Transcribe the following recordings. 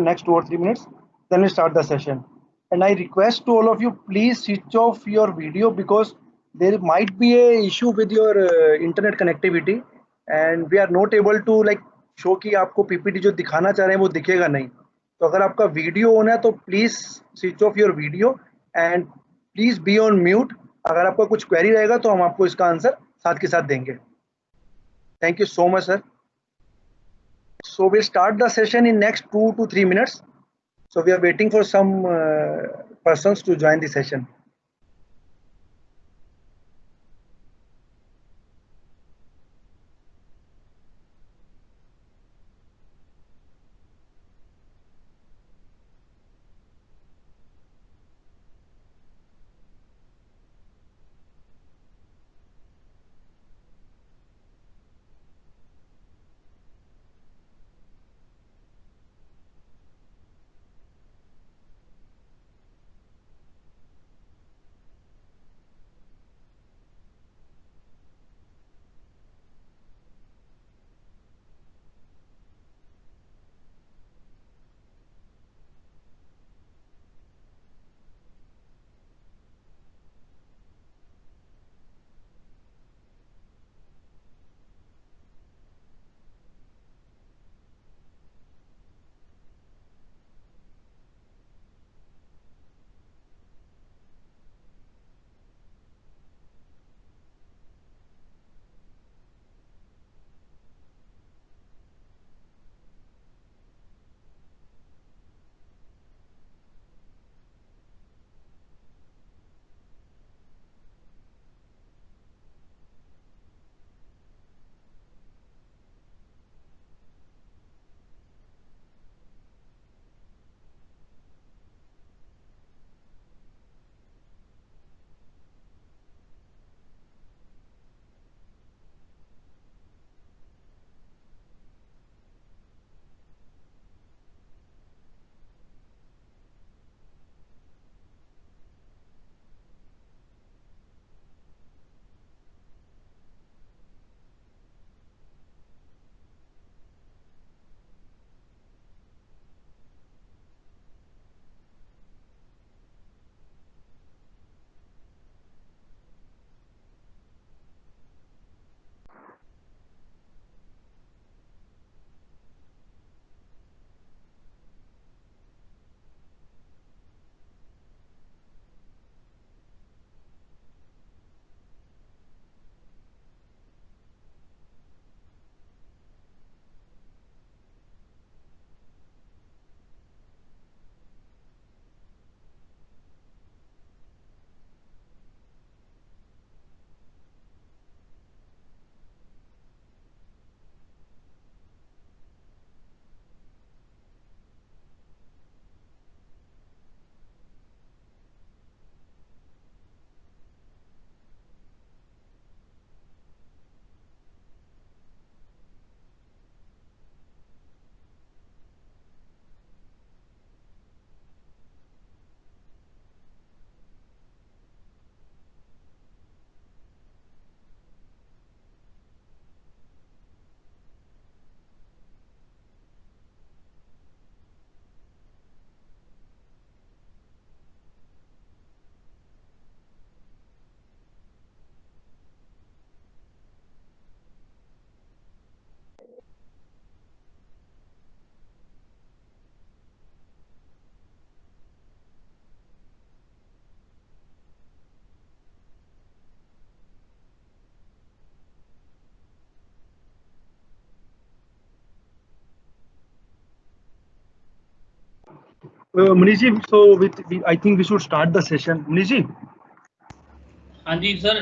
for next 2 or 3 minutes. Then we start the session. And I request to all of you, please switch off your video because there might be a issue with your internet connectivity, and we are not able to like show कि आपको PPT जो दिखाना चाह रहे हैं वो दिखेगा नहीं. तो अगर आपका वीडियो ऑन है तो please switch off your video and please be on mute. अगर आपका कुछ क्वेरी रहेगा तो हम आपको इसका आंसर साथ के साथ देंगे. Thank you so much sir. So we'll start the session in next 2 to 3 minutes. So we are waiting for some persons to join the session. Manish ji, so I think we should start the session. Manish ji. हाँ जी sir,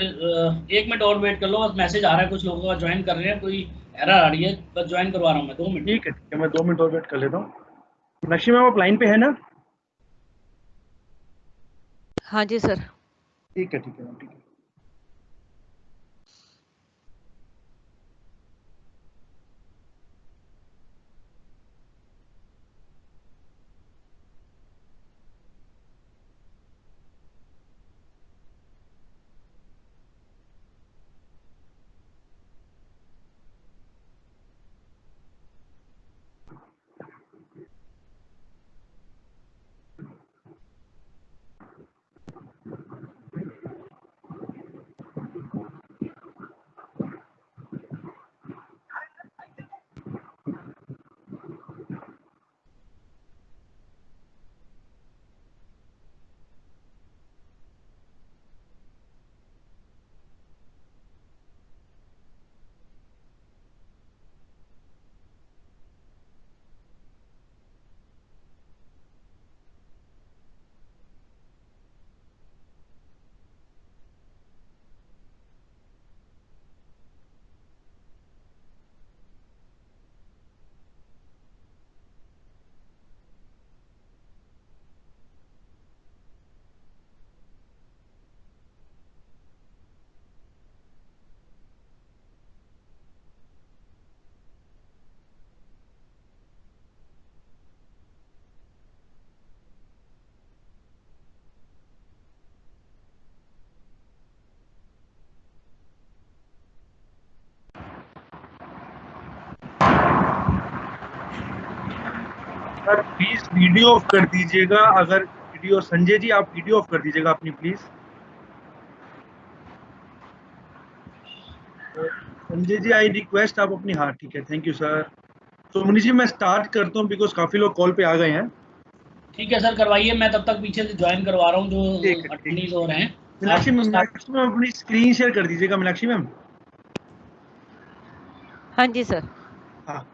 1 minute और wait कर लो. बस message आ रहा है, कुछ लोगों का ज्वाइन कर रहे हैं, कोई एरर आ रही है, बस ज्वाइन करवा रहा हूँ मैं. 2 मिनट. ठीक है, मैं 2 मिनट और वेट कर लेता हूँ. नक्शी मैम आप लाइन पे है ना? हाँ जी सर. ठीक है मैम, ठीक है. सर प्लीज वीडियो ऑफ कर दीजिएगा, अगर वीडियो, संजय जी आप वीडियो ऑफ कर दीजिएगा अपनी please. Sanjay ji I request आप अपनी, हाँ ठीक है, थैंक यू सर। तो मुनीष जी मैं स्टार्ट करता हूँ बिकॉज काफी लोग कॉल पे आ गए हैं। ठीक है सर, करवाइए, मैं तब तक पीछे से ज्वाइन करवा रहा हूँ जो ठीक है ठीक अटेंडीज है। हो रहे हैं। मीनाक्षी आप स्टार्ट। मैम अपनी स्क्रीन शेयर कर दीजिएगा मीनाक्षी मैम। हाँ जी सर। हाँ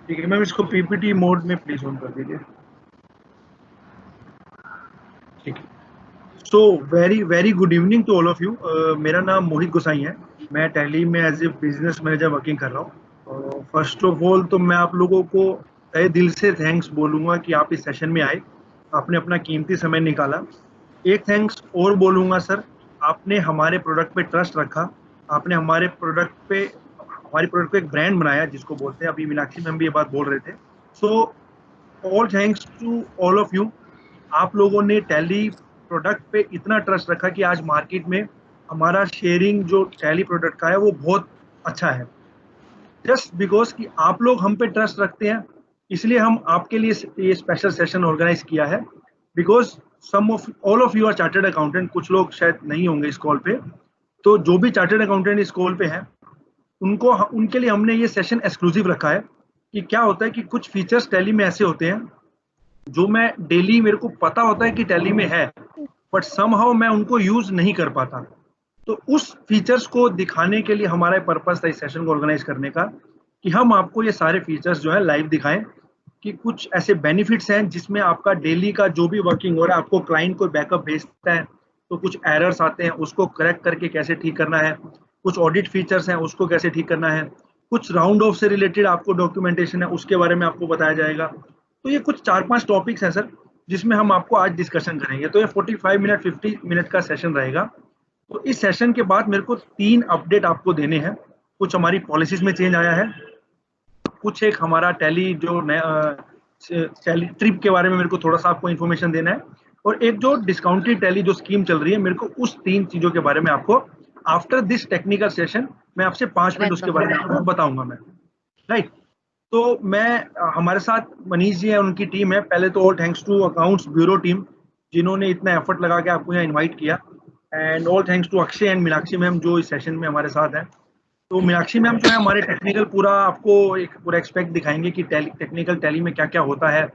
ठीक है मैम, इसको पीपीटी मोड में प्लीज ऑन कर दीजिए। ठीक है। So very very good evening to all of you. मेरा नाम मोहित गोसाई है। मैं टैली में as a business manager working कर रहा हूँ। फर्स्ट ऑफ ऑल तो मैं आप लोगों को तहे दिल से थैंक्स बोलूंगा कि आप इस सेशन में आए, आपने अपना कीमती समय निकाला। एक थैंक्स और बोलूंगा सर, आपने हमारे प्रोडक्ट पे ट्रस्ट रखा, आपने हमारे प्रोडक्ट पे, हमारी प्रोडक्ट को एक ब्रांड बनाया जिसको बोलते हैं, अभी मीनाक्षी मैम भी ये बात बोल रहे थे। So all thanks to all of you. आप लोगों ने टैली प्रोडक्ट पे इतना ट्रस्ट रखा कि आज मार्केट में हमारा शेयरिंग जो टैली प्रोडक्ट का है वो बहुत अच्छा है। जस्ट बिकॉज कि आप लोग हम पे ट्रस्ट रखते हैं, इसलिए हम आपके लिए ये स्पेशल सेशन ऑर्गेनाइज किया है। Because some of all of you are chartered accountant, कुछ लोग शायद नहीं होंगे इस कॉल पे, तो जो भी चार्टर्ड अकाउंटेंट इस कॉल पे हैं उनको, उनके लिए हमने ये सेशन एक्सक्लूसिव रखा है। कि क्या होता है कि कुछ फीचर्स टैली में ऐसे होते हैं जो मैं डेली, मेरे को पता होता है कि टैली में है, बट समहाउ मैं उनको यूज नहीं कर पाता। तो उस फीचर्स को दिखाने के लिए हमारा पर्पस था इस सेशन को ऑर्गेनाइज करने का, कि हम आपको ये सारे फीचर्स जो है लाइव दिखाएं, कि कुछ ऐसे बेनिफिट्स हैं जिसमें आपका डेली का जो भी वर्किंग हो रहा है, आपको क्लाइंट को बैकअप भेजता है तो कुछ एरर्स आते हैं उसको करेक्ट करके कैसे ठीक करना है, कुछ ऑडिट फीचर्स हैं उसको कैसे ठीक करना है, कुछ राउंड ऑफ से रिलेटेड आपको डॉक्यूमेंटेशन है उसके बारे में आपको बताया जाएगा। तो ये कुछ 4-5 टॉपिक्स हैं सर जिसमें हम आपको आज डिस्कशन करेंगे। तो ये 45 मिनट 50 मिनट का सेशन रहेगा। तो इस सेशन के बाद मेरे को 3 अपडेट आपको देने हैं। कुछ हमारी पॉलिसीज में चेंज आया है, कुछ एक हमारा टैली जो टैली ट्रिप के बारे में मेरे को थोड़ा सा आपको इन्फॉर्मेशन देना है, और एक जो डिस्काउंटेड टैली जो स्कीम चल रही है, मेरे को उस 3 चीजों के बारे में आपको आफ्टर दिस टेक्निकल सेशन मैं आपसे 5 मिनट उसके बारे में आपको बताऊंगा मैं। राइट। तो मैं हमारे साथ मनीष जी है, उनकी टीम है। पहले तो all thanks to accounts bureau team जिन्होंने इतना एफर्ट लगा के आपको यहाँ इनवाइट किया, and all thanks to Akshay and Meenakshi ma'am जो इस सेशन में हमारे साथ हैं। तो मीनाक्षी मैम जो है हमारे टेक्निकल पूरा आपको एक पूरा एक्सपेक्ट दिखाएंगे कि टेक्निकल टैली में क्या क्या होता है,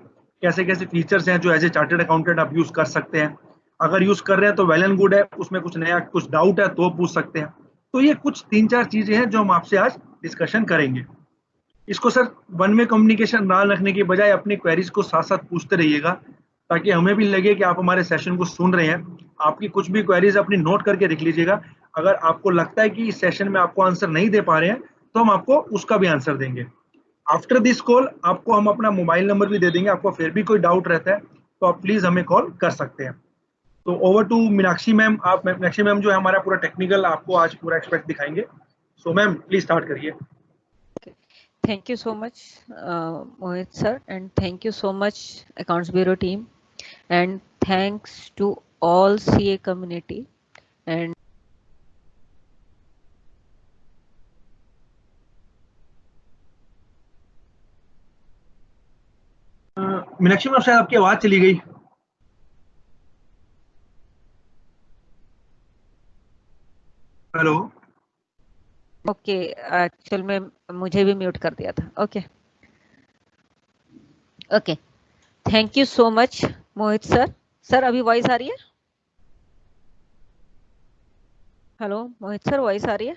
कैसे कैसे फीचर्स हैं जो एज ए चार्टर्ड अकाउंटेंट आप यूज कर सकते हैं। अगर यूज कर रहे हैं तो वेल एंड गुड है, उसमें कुछ नया कुछ डाउट है तो पूछ सकते हैं। तो ये कुछ 3-4 चीजें हैं जो हम आपसे आज डिस्कशन करेंगे। इसको सर वन वे कम्युनिकेशन ना रखने के बजाय अपनी क्वेरीज को साथ साथ पूछते रहिएगा, ताकि हमें भी लगे कि आप हमारे सेशन को सुन रहे हैं। आपकी कुछ भी क्वेरीज अपनी नोट करके रख लीजिएगा। अगर आपको लगता है कि इस सेशन में आपको आंसर नहीं दे पा रहे हैं तो हम आपको उसका भी आंसर देंगे। आफ्टर दिस कॉल आपको हम अपना मोबाइल नंबर भी दे देंगे, आपको फिर भी कोई डाउट रहता है तो आप प्लीज हमें कॉल कर सकते हैं। तो ओवर टू मीनाक्षी मैम। आप मीनाक्षी मैम जो है हमारा पूरा टेक्निकल आपको आज पूरा एक्सपेक्ट दिखाएंगे। सो मैम प्लीज स्टार्ट करिए। Thank you so much, Mohit sir, and thank you so much, Accounts Bureau team, and thanks to all CA community. And Meenakshi ma'am शायद आपकी आवाज चली गई। हेलो। ओके, एक्चुअल में मुझे भी म्यूट कर दिया था। Okay okay, thank you so much Mohit sir. Sir अभी वॉइस आ रही है? हेलो मोहित सर, वॉइस आ रही है?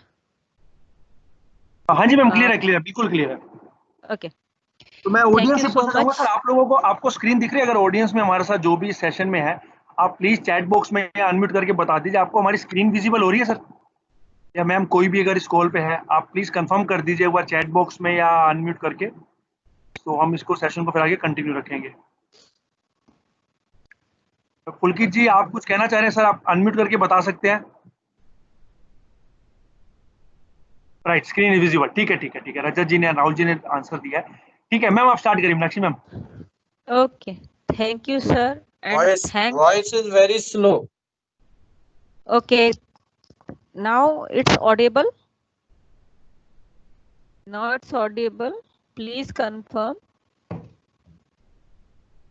हाँ जी मैम, क्लियर है, क्लियर है, बिल्कुल क्लियर है। ओके, तो मैं थैंक ऑडियंस यू से सो पूछना चाहूंगा मच। सर, आप लोगों को आपको स्क्रीन दिख रही है? अगर ऑडियंस में हमारे साथ जो भी इस सेशन में है, आप प्लीज चैट बॉक्स में अनम्यूट करके बता दीजिए आपको हमारी स्क्रीन विजिबल हो रही है सर, या मैम कोई भी अगर इस कॉल पे है आप प्लीज कंफर्म कर दीजिए एक बार चैट बॉक्स में या अनम्यूट करके, तो हम इसको सेशन को फिर आगे कंटिन्यू रखेंगे। तो पुलकित जी आप कुछ कहना चाह रहे हैं सर, आप अनम्यूट करके बता सकते हैं। राइट, स्क्रीन विजिबल, ठीक है ठीक है ठीक है। रजत जी ने, राहुल जी ने आंसर दिया है। ठीक है मैम, आप स्टार्ट करिए Meenakshi ma'am. Okay, thank you, sir, and thanks. Voice is very slow. Okay, now it's audible. Now it's audible. Please confirm.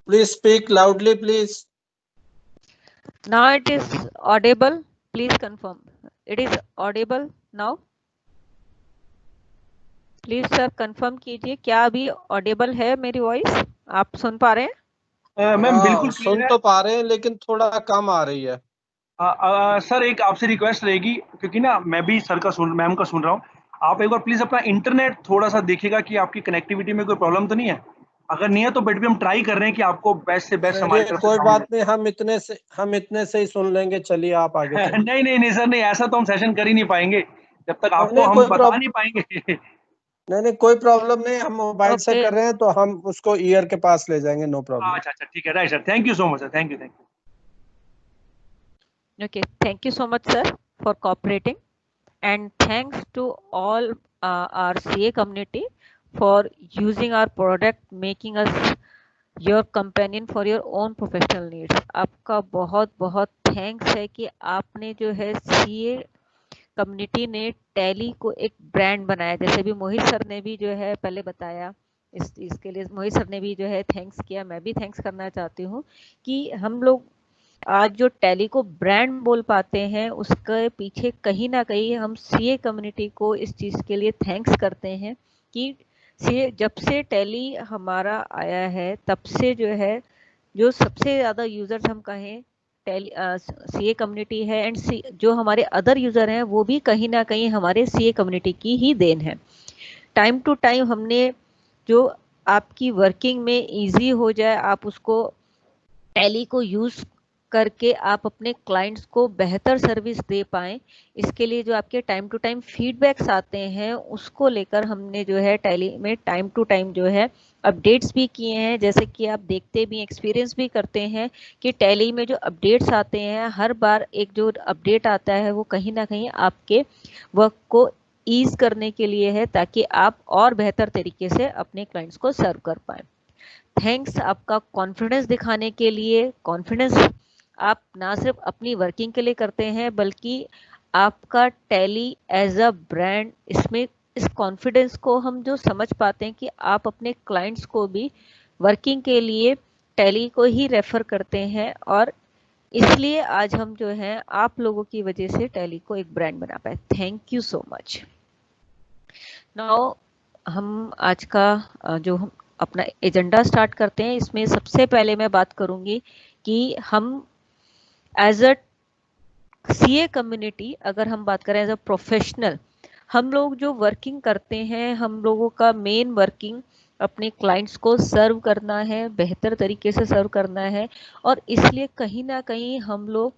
Please speak loudly, please. Now it is audible. Please confirm. It is audible now. Please sir confirm कीजिए क्या अभी Audible है मेरी voice, आप सुन पा रहे हैं? Ma'am बिल्कुल सुन तो पा रहे हैं लेकिन थोड़ा कम आ रही है। सर एक आपसे रिक्वेस्ट रहेगी, क्योंकि ना मैं भी सर का मैम का सुन रहा हूँ, आप एक बार प्लीज अपना इंटरनेट थोड़ा सा देखिएगा कि आपकी कनेक्टिविटी में कोई प्रॉब्लम तो नहीं है। अगर नहीं है तो बेट भी हम ट्राई कर रहे हैं कि आपको बेस्ट से बेस्ट हमारी तरफ से कोई बात नहीं, हम इतने से ही सुन लेंगे। चलिए आप आगे चलिए। नहीं सर, नहीं, ऐसा तो हम सेशन कर ही नहीं पाएंगे जब तक आपको हम बता नहीं पाएंगे। नहीं कोई प्रॉब्लम नहीं, हम मोबाइल से कर रहे हैं तो हम उसको ईयर के पास ले जाएंगे, नो प्रॉब्लम। अच्छा ठीक है, right sir, thank you so much sir, thank you. Okay, thank you so much sir for cooperating, and thanks to all our CA community for using our product, making us your companion for your own professional needs. आपका बहुत बहुत thanks है कि आपने जो है CA community ने tally को एक ब्रांड बनाया। जैसे भी मोहित सर ने भी जो है पहले बताया, इसके लिए मोहित सर ने भी जो है थैंक्स किया, मैं भी थैंक्स करना चाहती हूँ कि हम लोग आज जो टैली को ब्रांड बोल पाते हैं, उसके पीछे कहीं ना कहीं हम सीए कम्युनिटी को इस चीज़ के लिए थैंक्स करते हैं कि सीए जब से टैली हमारा आया है तब से जो है जो सबसे ज़्यादा यूजर्स हम कहें सीए कम्युनिटी है, एंड जो हमारे अदर यूजर हैं वो भी कहीं ना कहीं हमारे सीए कम्युनिटी की ही देन है। टाइम टू टाइम हमने जो आपकी वर्किंग में इजी हो जाए, आप उसको टैली को यूज करके आप अपने क्लाइंट्स को बेहतर सर्विस दे पाएं, इसके लिए जो आपके टाइम टू टाइम फीडबैक्स आते हैं उसको लेकर हमने जो है टैली में टाइम टू टाइम जो है अपडेट्स भी किए हैं। जैसे कि आप देखते भी एक्सपीरियंस भी करते हैं कि टैली में जो अपडेट्स आते हैं, हर बार एक जो अपडेट आता है वो कहीं ना कहीं आपके वर्क को ईज करने के लिए है, ताकि आप और बेहतर तरीके से अपने क्लाइंट्स को सर्व कर पाएं। थैंक्स आपका कॉन्फिडेंस दिखाने के लिए। कॉन्फिडेंस आप ना सिर्फ अपनी वर्किंग के लिए करते हैं बल्कि आपका टैली एज अ ब्रांड, इसमें इस कॉन्फिडेंस को हम जो समझ पाते हैं कि आप अपने क्लाइंट्स को भी वर्किंग के लिए टैली को ही रेफर करते हैं, और इसलिए आज हम जो है आप लोगों की वजह से टैली को एक ब्रांड बना पाए। Thank you so much. Now हम आज का जो हम अपना एजेंडा स्टार्ट करते हैं, इसमें सबसे पहले मैं बात करूंगी कि हम एज अ सीए कम्युनिटी, अगर हम बात करें एज अ प्रोफेशनल, हम लोग जो वर्किंग करते हैं, हम लोगों का मेन वर्किंग अपने क्लाइंट्स को सर्व करना है, बेहतर तरीके से सर्व करना है, और इसलिए कहीं ना कहीं हम लोग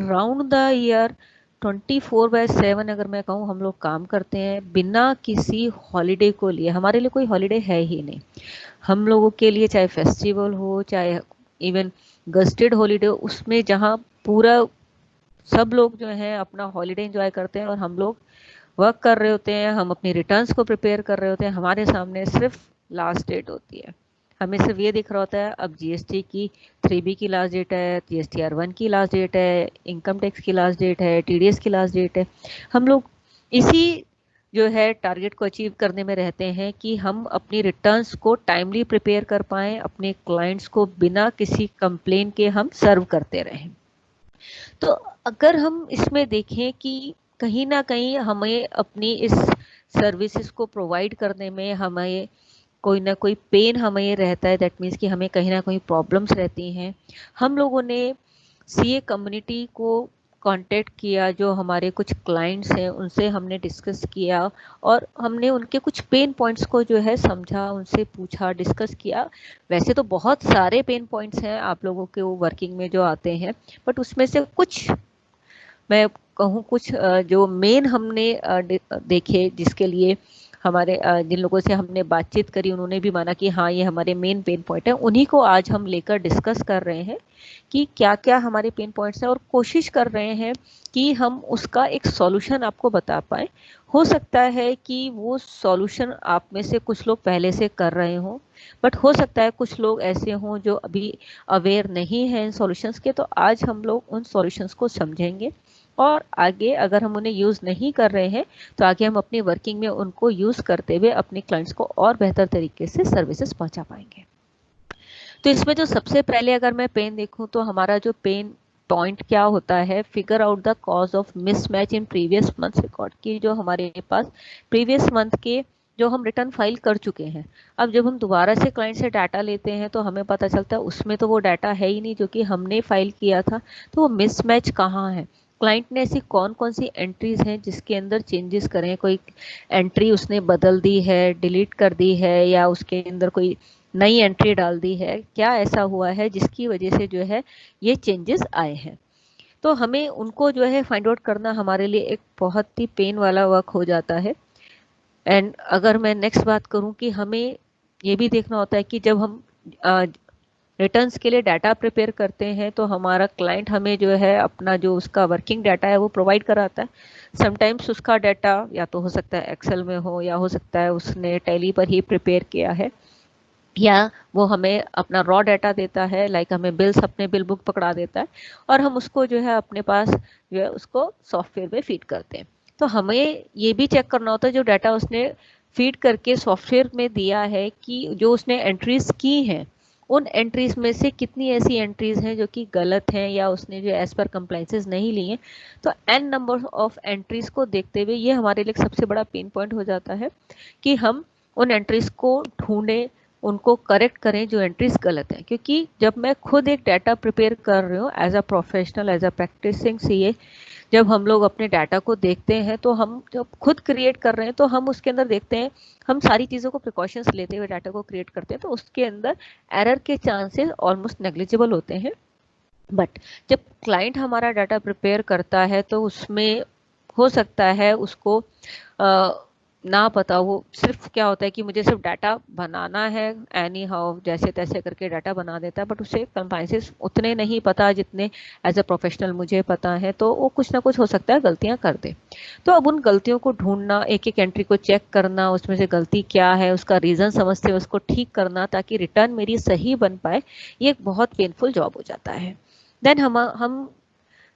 राउंड द ईयर 24/7 अगर मैं कहूँ हम लोग काम करते हैं बिना किसी हॉलीडे को लिए। हमारे लिए कोई हॉलीडे है ही नहीं। हम लोगों के लिए चाहे फेस्टिवल हो, चाहे इवन गस्टेड हॉलीडे, उसमें जहाँ पूरा सब लोग जो हैं अपना हॉलीडे एंजॉय करते हैं और हम लोग वर्क कर रहे होते हैं, हम अपनी रिटर्न्स को प्रिपेयर कर रहे होते हैं, हमारे सामने सिर्फ लास्ट डेट होती है। हमें सिर्फ ये दिख रहा होता है अब जीएसटी की 3B की लास्ट डेट है, जीएसटीआर 1 की लास्ट डेट है, इनकम टैक्स की लास्ट डेट है, टीडीएस की लास्ट डेट है। हम लोग इसी जो है टारगेट को अचीव करने में रहते हैं कि हम अपनी रिटर्न्स को टाइमली प्रिपेयर कर पाएं, अपने क्लाइंट्स को बिना किसी कंप्लेन के हम सर्व करते रहें। तो अगर हम इसमें देखें कि कहीं ना कहीं हमें अपनी इस सर्विसेज को प्रोवाइड करने में हमें कोई ना कोई पेन हमें रहता है, दैट मीन्स कि हमें कहीं ना कहीं प्रॉब्लम्स रहती हैं। हम लोगों ने सीए कम्युनिटी को कांटेक्ट किया, जो हमारे कुछ क्लाइंट्स हैं उनसे हमने डिस्कस किया और हमने उनके कुछ पेन पॉइंट्स को जो है समझा, उनसे पूछा, डिस्कस किया। वैसे तो बहुत सारे पेन पॉइंट्स हैं आप लोगों के वो वर्किंग में जो आते हैं, बट उसमें से कुछ मैं कहूँ कुछ जो मेन हमने देखे जिसके लिए हमारे जिन लोगों से हमने बातचीत करी उन्होंने भी माना कि हाँ ये हमारे मेन पेन पॉइंट है, उन्हीं को आज हम लेकर डिस्कस कर रहे हैं कि क्या क्या हमारे पेन पॉइंट्स हैं, और कोशिश कर रहे हैं कि हम उसका एक सॉल्यूशन आपको बता पाए। हो सकता है कि वो सॉल्यूशन आप में से कुछ लोग पहले से कर रहे हों, बट हो सकता है कुछ लोग ऐसे हों जो अभी अवेयर नहीं हैं इन सॉल्यूशंस के। तो आज हम लोग उन सॉल्यूशंस को समझेंगे, और आगे अगर हम उन्हें यूज़ नहीं कर रहे हैं तो आगे हम अपनी वर्किंग में उनको यूज़ करते हुए अपने क्लाइंट्स को और बेहतर तरीके से सर्विसेज पहुंचा पाएंगे। तो इसमें जो सबसे पहले अगर मैं पेन देखूं तो हमारा जो पेन पॉइंट क्या होता है, figure out the cause of mismatch in previous month record की। जो हमारे पास प्रीवियस मंथ के जो हम रिटर्न फाइल कर चुके हैं, अब जब हम दोबारा से क्लाइंट से डाटा लेते हैं तो हमें पता चलता है उसमें तो वो डाटा है ही नहीं जो कि हमने फाइल किया था। तो वो मिसमैच कहाँ है, क्लाइंट ने ऐसी कौन कौन सी एंट्रीज हैं जिसके अंदर चेंजेस करें, कोई एंट्री उसने बदल दी है, डिलीट कर दी है, या उसके अंदर कोई नई एंट्री डाल दी है, क्या ऐसा हुआ है जिसकी वजह से जो है ये चेंजेस आए हैं। तो हमें उनको जो है फाइंड आउट करना हमारे लिए एक बहुत ही पेन वाला वर्क हो जाता है। एंड अगर मैं नेक्स्ट बात करूं कि हमें ये भी देखना होता है कि जब हम रिटर्न्स के लिए डाटा प्रिपेयर करते हैं तो हमारा क्लाइंट हमें जो है अपना जो उसका वर्किंग डाटा है वो प्रोवाइड कराता है। समटाइम्स उसका डाटा या तो हो सकता है एक्सेल में हो, या हो सकता है उसने टैली पर ही प्रिपेयर किया है, या वो हमें अपना रॉ डाटा देता है, लाइक हमें बिल्स अपने बिल बुक पकड़ा देता है, और हम उसको जो है अपने पास जो है उसको सॉफ्टवेयर में फीड करते हैं। तो हमें ये भी चेक करना होता है जो डाटा उसने फीड करके सॉफ्टवेयर में दिया है कि जो उसने एंट्रीज की हैं उन एंट्रीज में से कितनी ऐसी एंट्रीज हैं जो कि गलत हैं या उसने जो एज पर कंप्लाइंसेस नहीं लिए। तो एन नंबर ऑफ एंट्रीज को देखते हुए ये हमारे लिए सबसे बड़ा पेन पॉइंट हो जाता है कि हम उन एंट्रीज को ढूंढें, उनको करेक्ट करें जो एंट्रीज गलत हैं। क्योंकि जब मैं खुद एक डाटा प्रिपेयर कर रही हूँ as a professional, as a practicing CA, जब हम लोग अपने डाटा को देखते हैं तो हम जब खुद क्रिएट कर रहे हैं तो हम उसके अंदर देखते हैं, हम सारी चीज़ों को प्रिकॉशंस लेते हुए डाटा को क्रिएट करते हैं तो उसके अंदर एरर के चांसेस ऑलमोस्ट नेग्लिजिबल होते हैं। बट जब क्लाइंट हमारा डाटा प्रिपेयर करता है तो उसमें हो सकता है उसको ना पता, वो सिर्फ क्या होता है कि मुझे सिर्फ डाटा बनाना है, एनी हाउ जैसे तैसे करके डाटा बना देता है, बट उसे कंप्लायंसेस उतने नहीं पता जितने एज अ प्रोफेशनल मुझे पता है, तो वो कुछ ना कुछ हो सकता है गलतियां कर दे। तो अब उन गलतियों को ढूंढना, एक एक एंट्री को चेक करना, उसमें से गलती क्या है उसका रीज़न समझते हुए उसको ठीक करना ताकि रिटर्न मेरी सही बन पाए, ये एक बहुत पेनफुल जॉब हो जाता है। देन हम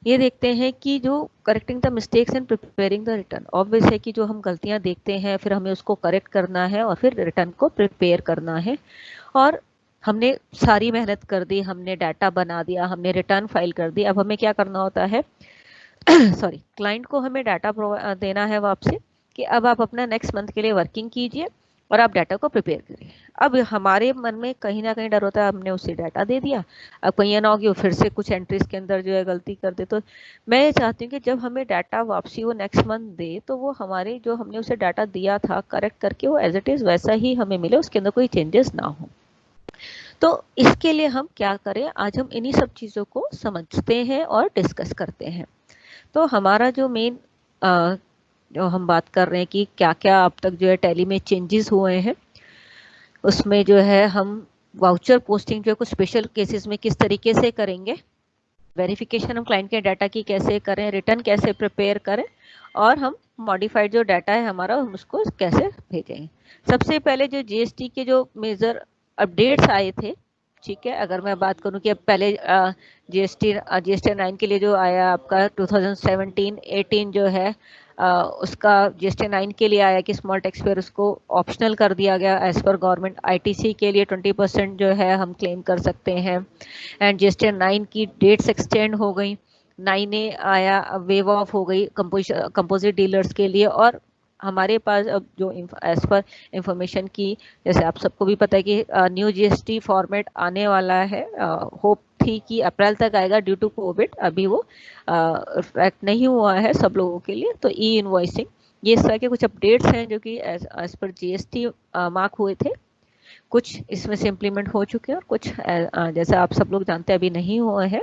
ये देखते हैं कि जो correcting the mistakes and preparing the return, obvious है कि जो हम गलतियां देखते हैं फिर हमें उसको करेक्ट करना है और फिर रिटर्न को प्रिपेयर करना है। और हमने सारी मेहनत कर दी, हमने डाटा बना दिया, हमने रिटर्न फाइल कर दी, अब हमें क्या करना होता है सॉरी, क्लाइंट को हमें डाटा देना है वापसी कि अब आप अपना नेक्स्ट मंथ के लिए वर्किंग कीजिए और आप डाटा को प्रिपेयर करिए। अब हमारे मन में कहीं ना कहीं डर होता है, हमने उसे डाटा दे दिया, अब कहीं ये ना हो कि वो फिर से कुछ एंट्रीज के अंदर जो है गलती कर दे। तो मैं ये चाहती हूँ कि जब हमें डाटा वापसी वो नेक्स्ट मंथ दे तो वो हमारे जो हमने उसे डाटा दिया था करेक्ट करके वो एज इट इज़ वैसा ही हमें मिले, उसके अंदर कोई चेंजेस ना हो। तो इसके लिए हम क्या करें, आज हम इन्हीं सब चीज़ों को समझते हैं और डिस्कस करते हैं। तो हमारा जो मेन जो हम बात कर रहे हैं कि क्या क्या अब तक जो है टैली में चेंजेस हुए हैं, उसमें जो है हम वाउचर पोस्टिंग जो है कुछ स्पेशल केसेस में किस तरीके से करेंगे, वेरिफिकेशन हम क्लाइंट के डाटा की कैसे करें, रिटर्न कैसे प्रिपेयर करें, और हम मॉडिफाइड जो डाटा है हमारा हम उसको कैसे भेजें। सबसे पहले जो जीएसटी के जो मेजर अपडेट्स आए थे, ठीक है, अगर मैं बात करूं कि अब पहले जीएसटी 9 के लिए जो आया आपका 2017-18 जो है उसका जीएसटी 9 के लिए आया कि स्मॉल टैक्स पेयर उसको ऑप्शनल कर दिया गया एज पर गवर्नमेंट। आईटीसी के लिए 20% जो है हम क्लेम कर सकते हैं, एंड जीएसटी 9 की डेट्स एक्सटेंड हो गई, 9A आया, वेव ऑफ हो गई कंपोजिट डीलर्स के लिए। और हमारे पास अब जो एज पर इंफॉर्मेशन की, जैसे आप सबको भी पता है कि न्यू जीएसटी फॉर्मेट आने वाला है, होप थी कि अप्रैल तक आएगा, ड्यू टू कोविड अभी वो इफेक्ट नहीं हुआ है सब लोगों के लिए। तो ई इनवॉइसिंग, ये इस तरह के कुछ अपडेट्स हैं जो कि एज पर जीएसटी मार्क हुए थे। कुछ इसमें से इम्प्लीमेंट हो चुके हैं और कुछ जैसा आप सब लोग जानते हैं अभी नहीं हुए हैं।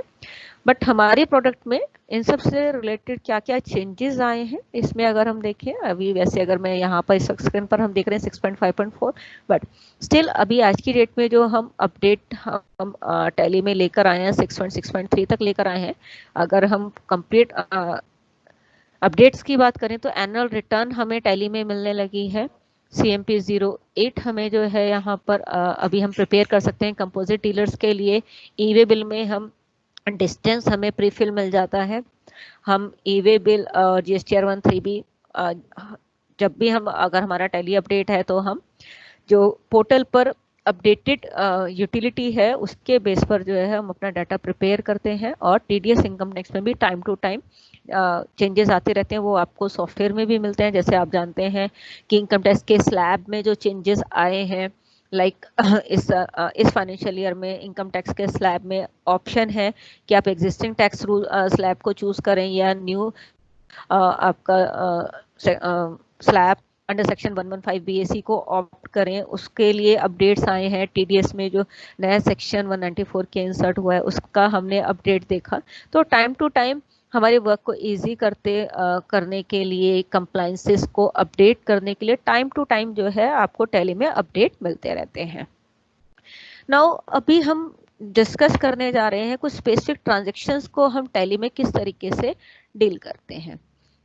बट हमारे प्रोडक्ट में इन सब से रिलेटेड क्या क्या चेंजेस आए हैं इसमें अगर हम देखें, अभी वैसे अगर मैं यहाँ पर इस स्क्रीन पर हम देख रहे हैं 6.5.4, बट स्टिल अभी आज की डेट में जो हम अपडेट हम टैली में लेकर आए हैं 6.6.3 तक लेकर आए हैं। अगर हम कंप्लीट अपडेट्स की बात करें तो एनुअल रिटर्न हमें टैली में मिलने लगी है। CMP 08 हमें जो है यहाँ पर अभी हम प्रिपेयर कर सकते हैं कंपोजिट डीलर्स के लिए। ई-वे बिल में हम डिस्टेंस हमें प्रीफिल मिल जाता है। हम ई-वे बिल GSTR 13B जब भी हम अगर हमारा टैली अपडेट है तो हम जो पोर्टल पर अपडेटेड यूटिलिटी है उसके बेस पर जो है हम अपना डाटा प्रिपेयर करते हैं। और TDS इनकम टैक्स में भी टाइम टू टाइम चेंजेस आते रहते हैं, वो आपको सॉफ्टवेयर में भी मिलते हैं। जैसे आप जानते हैं कि इनकम टैक्स के स्लैब में जो चेंजेस आए हैं, लाइक इस फाइनेंशियल ईयर में इनकम टैक्स के स्लैब में ऑप्शन है कि आप एग्जिस्टिंग टैक्स रूल स्लैब को चूज करें या न्यू आपका स्लैब अंडर सेक्शन 115 BAC को ऑप्ट करें। उसके लिए अपडेट्स आए हैं। TDS में जो नया सेक्शन 194 के इंसर्ट हुआ है उसका हमने अपडेट देखा। तो टाइम टू टाइम हमारे वर्क को इजी करने के लिए, कंप्लायंसेस को अपडेट करने के लिए टाइम टू टाइम जो है आपको टैली में अपडेट मिलते रहते हैं। नाउ अभी हम डिस्कस करने जा रहे हैं कुछ स्पेसिफिक ट्रांजैक्शंस को हम टैली में किस तरीके से डील करते हैं।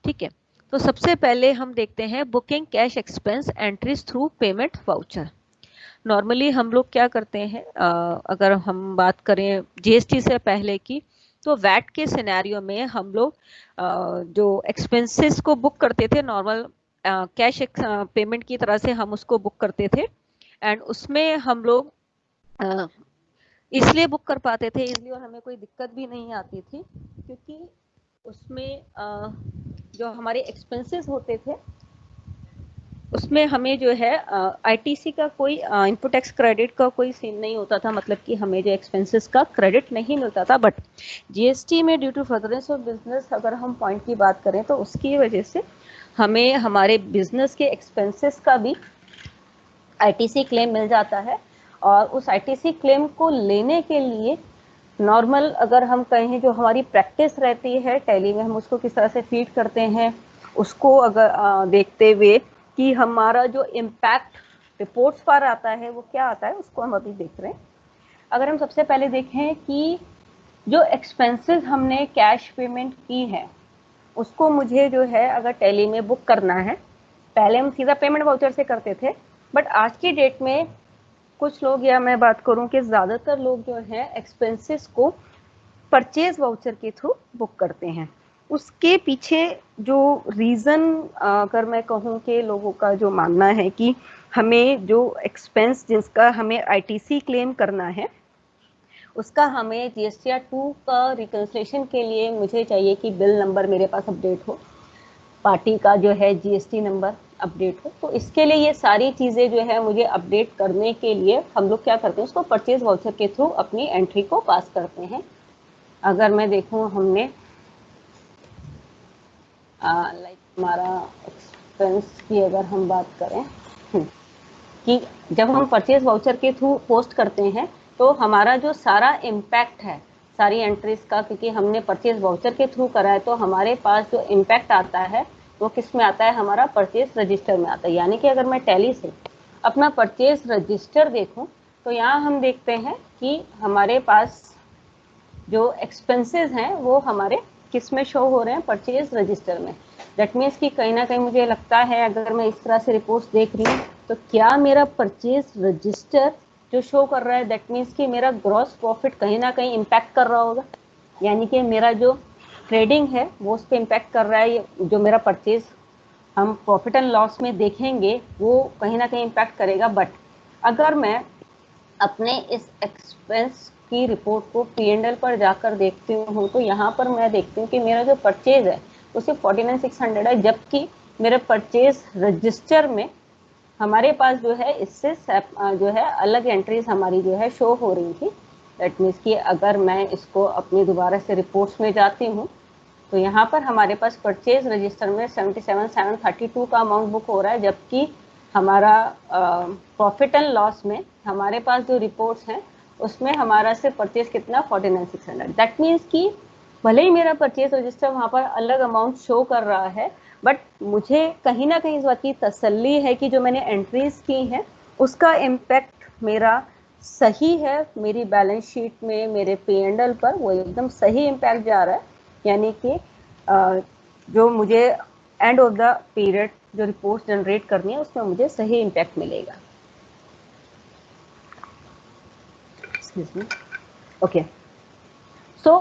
ठीक है, तो सबसे पहले हम देखते हैं booking cash expense entries through payment voucher. Normally हम लोग क्या करते हैं, अगर हम बात करें GST से पहले की, तो वैट के सिनेरियो में हम लोग जो एक्सपेंसेस को बुक करते थे नॉर्मल कैश पेमेंट की तरह से हम उसको बुक करते थे। एंड उसमें हम लोग इसलिए बुक कर पाते थे इजली और हमें कोई दिक्कत भी नहीं आती थी, क्योंकि उसमें जो हमारे एक्सपेंसेस होते थे उसमें हमें जो है ITC का कोई इनपुट टैक्स क्रेडिट का कोई सीन नहीं होता था, मतलब कि हमें जो एक्सपेंसेस का क्रेडिट नहीं मिलता था। बट GST में due to furtherance of business अगर हम पॉइंट की बात करें तो उसकी वजह से हमें हमारे बिजनेस के एक्सपेंसेस का भी ITC क्लेम मिल जाता है। और उस ITC क्लेम को लेने के लिए नॉर्मल अगर हम कहें जो हमारी प्रैक्टिस रहती है टैली में, हम उसको किस तरह से फीड करते हैं उसको अगर देखते हुए कि हमारा जो इम्पैक्ट रिपोर्ट्स पर आता है वो क्या आता है, उसको हम अभी देख रहे हैं। अगर हम सबसे पहले देखें कि जो एक्सपेंसेस हमने कैश पेमेंट की है उसको मुझे जो है अगर टैली में बुक करना है, पहले हम सीधा पेमेंट वाउचर से करते थे, बट आज की डेट में कुछ लोग, या मैं बात करूं कि ज़्यादातर लोग जो हैं एक्सपेंसेस को परचेज वाउचर के थ्रू बुक करते हैं। उसके पीछे जो रीज़न अगर मैं कहूँ कि लोगों का जो मानना है कि हमें जो एक्सपेंस जिसका हमें ITC क्लेम करना है उसका हमें GSTR 2 का रिकन्सिलेशन के लिए मुझे चाहिए कि बिल नंबर मेरे पास अपडेट हो, पार्टी का जो है GST नंबर अपडेट हो। तो इसके लिए ये सारी चीज़ें जो है मुझे अपडेट करने के लिए हम लोग क्या करते हैं, उसको परचेज वाउचर के थ्रू अपनी एंट्री को पास करते हैं। अगर मैं देखूँ हमने लाइक हमारा एक्सपेंस की अगर हम बात करें कि जब हम परचेज वाउचर के थ्रू पोस्ट करते हैं तो हमारा जो सारा इम्पैक्ट है सारी एंट्रीज का, क्योंकि हमने परचेज वाउचर के थ्रू करा है, तो हमारे पास जो इम्पैक्ट आता है वो किस में आता है, हमारा परचेज रजिस्टर में आता है। यानी कि अगर मैं टैली से अपना परचेज रजिस्टर देखूं तो यहाँ हम देखते हैं कि हमारे पास जो एक्सपेंसेस हैं वो हमारे किस में शो हो रहे हैं, परचेज रजिस्टर में। दैट मीन्स कि कहीं ना कहीं मुझे लगता है अगर मैं इस तरह से रिपोर्ट्स देख रही हूँ तो क्या मेरा परचेज रजिस्टर जो शो कर रहा है, दैट मीन्स कि मेरा ग्रॉस प्रॉफिट कहीं ना कहीं इम्पैक्ट कर रहा होगा। यानी कि मेरा जो ट्रेडिंग है वो उस पर इम्पैक्ट कर रहा है, जो मेरा परचेज हम प्रॉफिट एंड लॉस में देखेंगे वो कहीं ना कहीं इम्पैक्ट करेगा। बट अगर मैं अपने इस एक्सपेंस की रिपोर्ट को P&L पर जाकर देखती हूँ तो यहाँ पर मैं देखती हूँ कि मेरा जो परचेज है वो सिर्फ 49,600 है, जबकि मेरे परचेज रजिस्टर में हमारे पास जो है इससे जो है अलग एंट्रीज हमारी जो है शो हो रही थी। दैट मीन्स कि अगर मैं इसको अपनी दोबारा से रिपोर्ट्स में जाती हूँ तो यहाँ पर हमारे पास परचेज रजिस्टर में 77,732 का अमाउंट बुक हो रहा है, जबकि हमारा प्रॉफिट एंड लॉस में हमारे पास जो रिपोर्ट्स हैं उसमें हमारा से परचेज कितना 49,600। दैट मीन्स कि भले ही मेरा परचेज रजिस्टर वहाँ पर अलग अमाउंट शो कर रहा है, बट मुझे कहीं ना कहीं इस बात की तसल्ली है कि जो मैंने एंट्रीज की हैं उसका इम्पैक्ट मेरा सही है, मेरी बैलेंस शीट में, मेरे P&L पर वो एकदम सही इम्पैक्ट जा रहा है। यानी कि जो मुझे एंड ऑफ द पीरियड जो रिपोर्ट जनरेट करनी है उसमें मुझे सही इम्पैक्ट मिलेगा। ओके, सो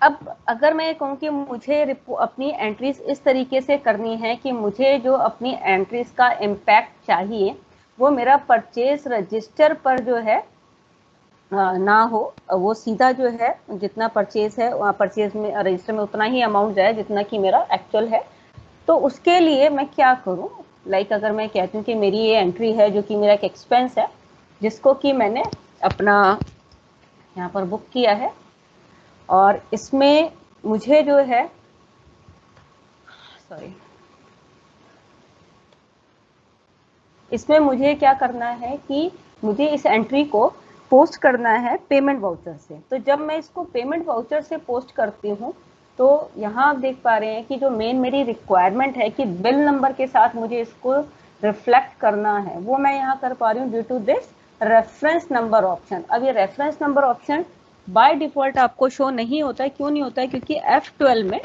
अब अगर मैं कहूँ कि मुझे अपनी एंट्रीज इस तरीके से करनी है कि मुझे जो अपनी एंट्रीज का इम्पैक्ट चाहिए वो मेरा परचेज रजिस्टर पर जो है ना हो, वो सीधा जो है जितना परचेज है परचेज में रजिस्टर में उतना ही अमाउंट जाए जितना कि मेरा एक्चुअल है। तो उसके लिए मैं क्या करूं? लाइक अगर मैं कहती हूँ कि मेरी ये एंट्री है जो कि मेरा एक एक्सपेंस है जिसको कि मैंने अपना यहाँ पर बुक किया है, और इसमें मुझे जो है इसमें मुझे क्या करना है कि मुझे इस एंट्री को पोस्ट करना है पेमेंट वाउचर से। तो जब मैं इसको पेमेंट वाउचर से पोस्ट करती हूँ तो यहाँ आप देख पा रहे हैं कि जो मेन मेरी रिक्वायरमेंट है कि बिल नंबर के साथ मुझे इसको रिफ्लेक्ट करना है, वो मैं यहाँ कर पा रही हूँ due to this reference number option. अब ये reference number option by default आपको शो नहीं होता है। क्यों नहीं होता है? क्योंकि F12 में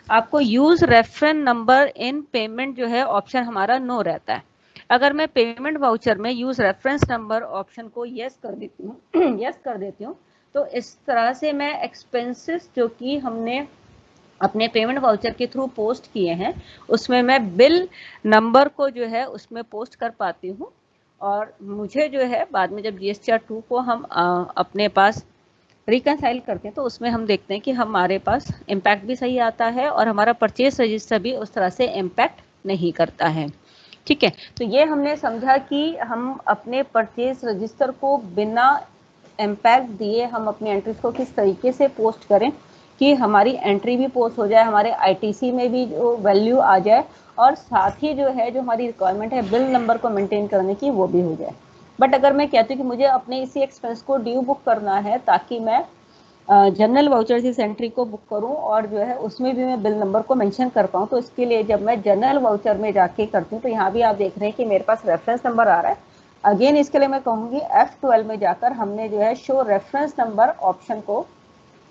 आपको use reference number in payment जो है ऑप्शन हमारा नो रहता है। अगर मैं पेमेंट वाउचर में यूज रेफरेंस नंबर ऑप्शन को यस कर देती हूँ यस कर देती हूँ तो इस तरह से मैं एक्सपेंसेस जो कि हमने अपने पेमेंट वाउचर के थ्रू पोस्ट किए हैं उसमें मैं बिल नंबर को जो है उसमें पोस्ट कर पाती हूँ। और मुझे जो है बाद में जब GSTR 2 को हम अपने पास रिकनसाइल करते हैं तो उसमें हम देखते हैं कि हमारे पास इम्पैक्ट भी सही आता है और हमारा परचेज रजिस्टर भी उस तरह से इम्पैक्ट नहीं करता है। ठीक है, तो ये हमने समझा कि हम अपने परचेज रजिस्टर को बिना इम्पैक्ट दिए हम अपनी एंट्रीज को किस तरीके से पोस्ट करें कि हमारी एंट्री भी पोस्ट हो जाए, हमारे ITC में भी जो वैल्यू आ जाए, और साथ ही जो है जो हमारी रिक्वायरमेंट है बिल नंबर को मेंटेन करने की वो भी हो जाए। बट अगर मैं कहती हूँ कि मुझे अपने इसी एक्सपेंस को ड्यू बुक करना है ताकि मैं जनरल वाउचर से एंट्री को बुक करूं और जो है उसमें भी मैं बिल नंबर को मेंशन कर पाऊं, तो इसके लिए जब मैं जनरल वाउचर में जाके करती हूँ तो यहाँ भी आप देख रहे हैं कि मेरे पास रेफरेंस नंबर आ रहा है। अगेन इसके लिए मैं कहूँगी F12 में जाकर हमने जो है शो रेफरेंस नंबर ऑप्शन को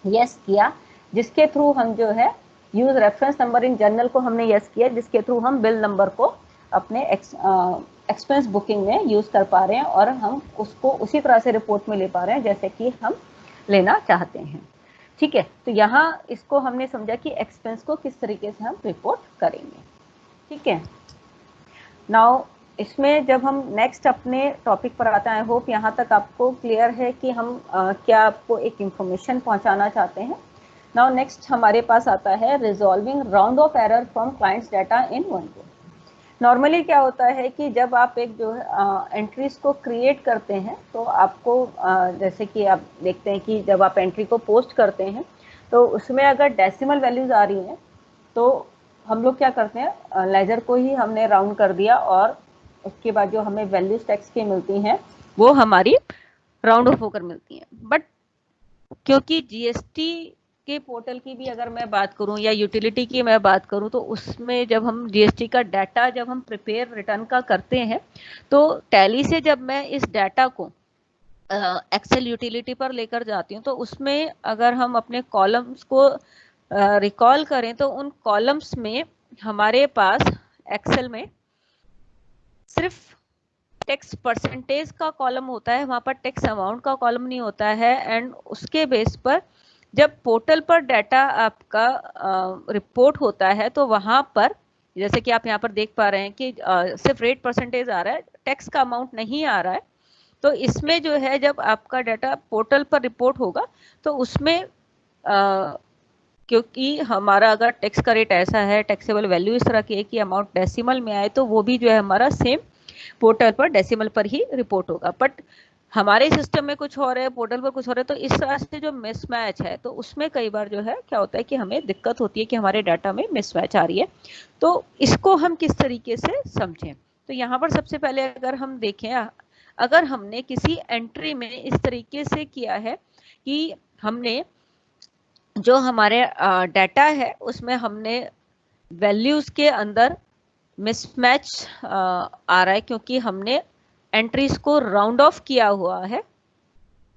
यस किया, जिसके थ्रू हम जो है use reference number in general को हमने यस किया, जिसके थ्रू हम बिल नंबर को अपने एक्सपेंस बुकिंग में यूज कर पा रहे हैं और हम उसको उसी तरह से रिपोर्ट में ले पा रहे हैं जैसे कि हम लेना चाहते हैं। ठीक है, तो यहाँ इसको हमने समझा कि एक्सपेंस को किस तरीके से हम रिपोर्ट करेंगे। ठीक है, नाउ इसमें जब हम नेक्स्ट अपने टॉपिक पर आते हैं, आई होप यहाँ तक आपको क्लियर है कि हम क्या आपको एक इंफॉर्मेशन पहुँचाना चाहते हैं। नाउ नेक्स्ट हमारे पास आता है resolving round of error from clients data in one go. Normally क्या होता है कि जब आप एक जो है एंट्रीज को क्रिएट करते हैं तो आपको जैसे कि आप देखते हैं कि जब आप एंट्री को पोस्ट करते हैं तो उसमें अगर डेसिमल वैल्यूज आ रही हैं तो हम लोग क्या करते हैं, लेजर को ही हमने राउंड कर दिया और उसके बाद जो हमें वैल्यूज टेक्स की मिलती हैं वो हमारी राउंड ऑफ होकर मिलती हैं। बट क्योंकि GST के पोर्टल की भी अगर मैं बात करूं या यूटिलिटी की मैं बात करूं तो उसमें जब हम GST का डाटा जब हम प्रिपेयर रिटर्न का करते हैं तो टैली से जब मैं इस डाटा को एक्सेल यूटिलिटी पर लेकर जाती हूं तो उसमें अगर हम अपने कॉलम्स को रिकॉल करें तो उन कॉलम्स में हमारे पास एक्सेल में सिर्फ टैक्स परसेंटेज का कॉलम होता है, वहां पर टैक्स अमाउंट का कॉलम नहीं होता है। एंड उसके बेस पर जब पोर्टल पर डाटा आपका रिपोर्ट होता है तो वहां पर जैसे कि आप यहाँ पर देख पा रहे हैं कि सिर्फ रेट परसेंटेज आ रहा है, टैक्स का अमाउंट नहीं आ रहा है। तो इसमें जो है जब आपका डाटा पोर्टल पर रिपोर्ट होगा तो उसमें क्योंकि हमारा अगर टैक्स का रेट ऐसा है, टैक्सेबल वैल्यू इस तरह की है कि अमाउंट डेसिमल में आए तो वो भी जो है हमारा सेम पोर्टल पर डेसिमल पर ही रिपोर्ट होगा। बट हमारे सिस्टम में कुछ और है, पोर्टल पर कुछ और है, तो इस तरह से जो मिसमैच है तो उसमें कई बार जो है क्या होता है कि हमें दिक्कत होती है कि हमारे डाटा में मिसमैच आ रही है। तो इसको हम किस तरीके से समझें, तो यहाँ पर सबसे पहले अगर हम देखें, अगर हमने किसी एंट्री में इस तरीके से किया है कि हमने जो हमारे डाटा है उसमें हमने वैल्यूज के अंदर मिसमैच आ रहा है, क्योंकि हमने एंट्रीज को राउंड ऑफ किया हुआ है।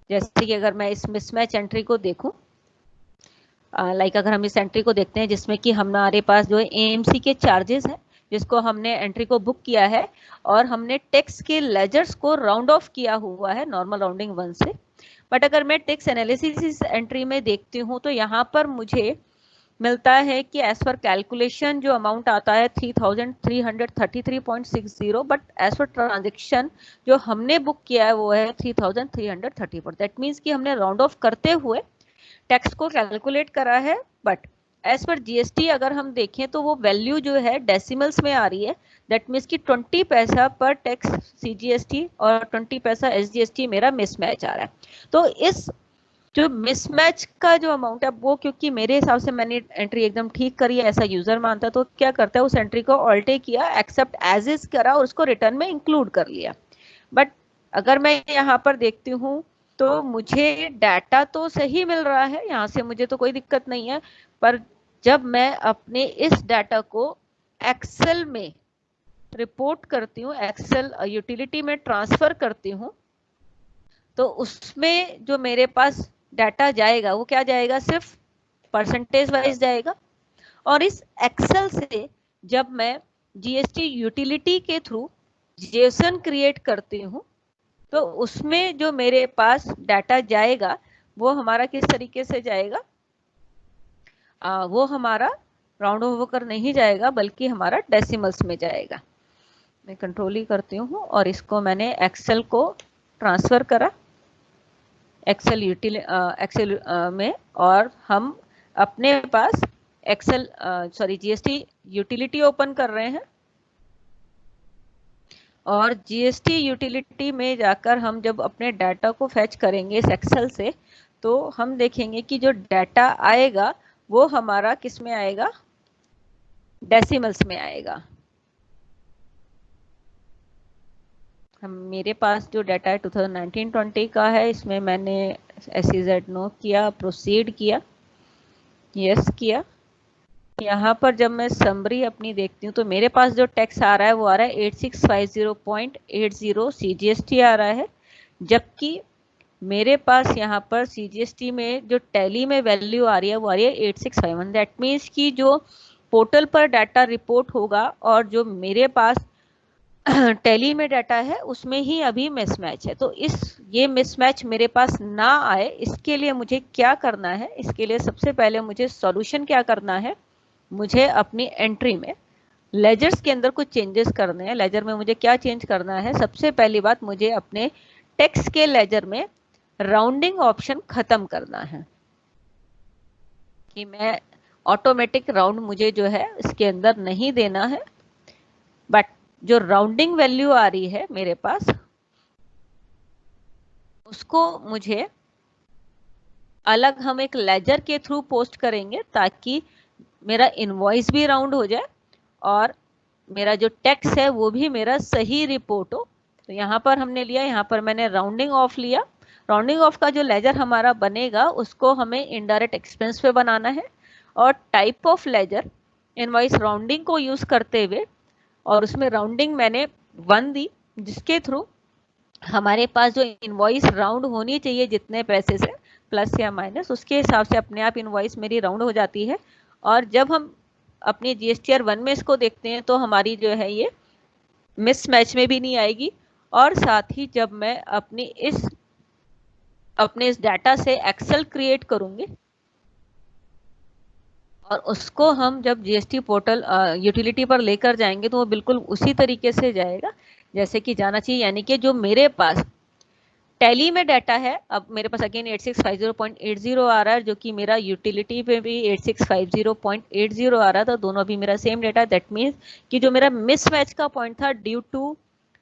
जैसे कि अगर मैं इस मिसमैच एंट्री को देखूं, लाइक अगर हम इस एंट्री को देखते हैं जिसमें कि हमारे पास जो है एएमसी के चार्जेस हैं, जिसको हमने एंट्री को बुक किया है और हमने टैक्स के लेजर्स को राउंड ऑफ किया हुआ है नॉर्मल राउंडिंग 1 से। बट अगर मैं टैक्स एनालिसिस इस एंट्री में देखती हूँ तो यहाँ पर मुझे मिलता है कि एज पर कैलकुलेशन जो अमाउंट आता है 3333.60, बट एज पर ट्रांजेक्शन जो हमने बुक किया है वो है 3334। दैट मीन्स कि हमने राउंड ऑफ करते हुए टैक्स को कैलकुलेट करा है, बट एज पर जीएसटी अगर हम देखें तो वो वैल्यू जो है डेसिमल्स में आ रही है। दैट मीन्स कि 20 पैसा पर टैक्स सीजीएसटी और 20 पैसा एसजीएसटी मेरा मिसमैच आ रहा है। तो इस जो मिसमैच का जो अमाउंट है वो, क्योंकि मेरे हिसाब से मैंने एंट्री एकदम ठीक करी है ऐसा यूजर मानता है, तो क्या करता है उस एंट्री को ऑल्टे किया, एक्सेप्ट एज इज करा और उसको रिटर्न में इंक्लूड कर लिया। बट अगर मैं यहाँ पर देखती हूँ तो मुझे डाटा तो सही मिल रहा है, यहाँ से मुझे तो कोई दिक्कत नहीं है, पर जब मैं अपने इस डाटा को एक्सेल में रिपोर्ट करती हूँ, एक्सेल यूटिलिटी में ट्रांसफर करती हूँ, तो उसमें जो मेरे पास डाटा जाएगा वो क्या जाएगा, सिर्फ परसेंटेज वाइज जाएगा। और इस एक्सेल से जब मैं जीएसटी यूटिलिटी के थ्रू जेसन क्रिएट करती हूँ तो उसमें जो मेरे पास डाटा जाएगा वो हमारा किस तरीके से जाएगा, वो हमारा राउंड ऑफ होकर नहीं जाएगा बल्कि हमारा डेसिमल्स में जाएगा। मैं कंट्रोल ही करती हूँ और इसको मैंने एक्सेल को ट्रांसफर करा एक्सेल में, और हम अपने पास एक्सेल जीएसटी यूटिलिटी ओपन कर रहे हैं। और जीएसटी यूटिलिटी में जाकर हम जब अपने डाटा को फैच करेंगे इस एक्सेल से, तो हम देखेंगे कि जो डाटा आएगा वो हमारा किस में आएगा, डेसिमल्स में आएगा। मेरे पास जो डाटा है 2019-20 का है, इसमें मैंने SEZ नो किया, प्रोसीड किया, यस किया। यहाँ पर जब मैं समरी अपनी देखती हूँ तो मेरे पास जो टैक्स आ रहा है वो आ रहा है 8650.80 CGST आ रहा है, जबकि मेरे पास यहाँ पर CGST में जो टैली में वैल्यू आ रही है वो आ रही है 8651। दैट मीन्स कि जो पोर्टल पर डाटा रिपोर्ट होगा और जो मेरे पास टैली में डाटा है उसमें ही अभी मिसमैच है। तो ये मिसमैच मेरे पास ना आए इसके लिए मुझे क्या करना है, इसके लिए सबसे पहले मुझे सॉल्यूशन क्या करना है, मुझे अपनी एंट्री में लेजर्स के अंदर कुछ चेंजेस करने हैं। लेजर में मुझे क्या चेंज करना है, सबसे पहली बात मुझे अपने टेक्स्ट के लेजर में राउंडिंग ऑप्शन खत्म करना है कि मैं ऑटोमेटिक राउंड मुझे जो है इसके अंदर नहीं देना है, बट जो राउंडिंग वैल्यू आ रही है मेरे पास उसको मुझे अलग हम एक लेजर के थ्रू पोस्ट करेंगे ताकि मेरा इनवॉइस भी राउंड हो जाए और मेरा जो टैक्स है वो भी मेरा सही रिपोर्ट हो। तो यहाँ पर हमने लिया, यहाँ पर मैंने राउंडिंग ऑफ लिया। राउंडिंग ऑफ का जो लेजर हमारा बनेगा उसको हमें इनडायरेक्ट एक्सपेंस पे बनाना है और type of ledger invoice rounding को यूज करते हुए, और उसमें राउंडिंग मैंने 1 दी जिसके थ्रू हमारे पास जो इनवॉइस राउंड होनी चाहिए जितने पैसे से प्लस या माइनस, उसके हिसाब से अपने आप इनवॉइस मेरी राउंड हो जाती है। और जब हम अपनी GSTR 1 में इसको देखते हैं तो हमारी जो है ये मिसमैच में भी नहीं आएगी। और साथ ही जब मैं अपने इस डाटा से एक्सेल क्रिएट करूंगी और उसको हम जब GST पोर्टल यूटिलिटी पर लेकर जाएंगे तो वो बिल्कुल उसी तरीके से जाएगा जैसे कि जाना चाहिए। यानी कि जो मेरे पास टैली में डाटा है, अब मेरे पास अगेन 8650.80 आ रहा है, जो कि मेरा यूटिलिटी पे भी 8650.80 आ रहा था, दोनों भी मेरा सेम डाटा। दैट मीन्स कि जो मेरा मिसमैच का पॉइंट था ड्यू टू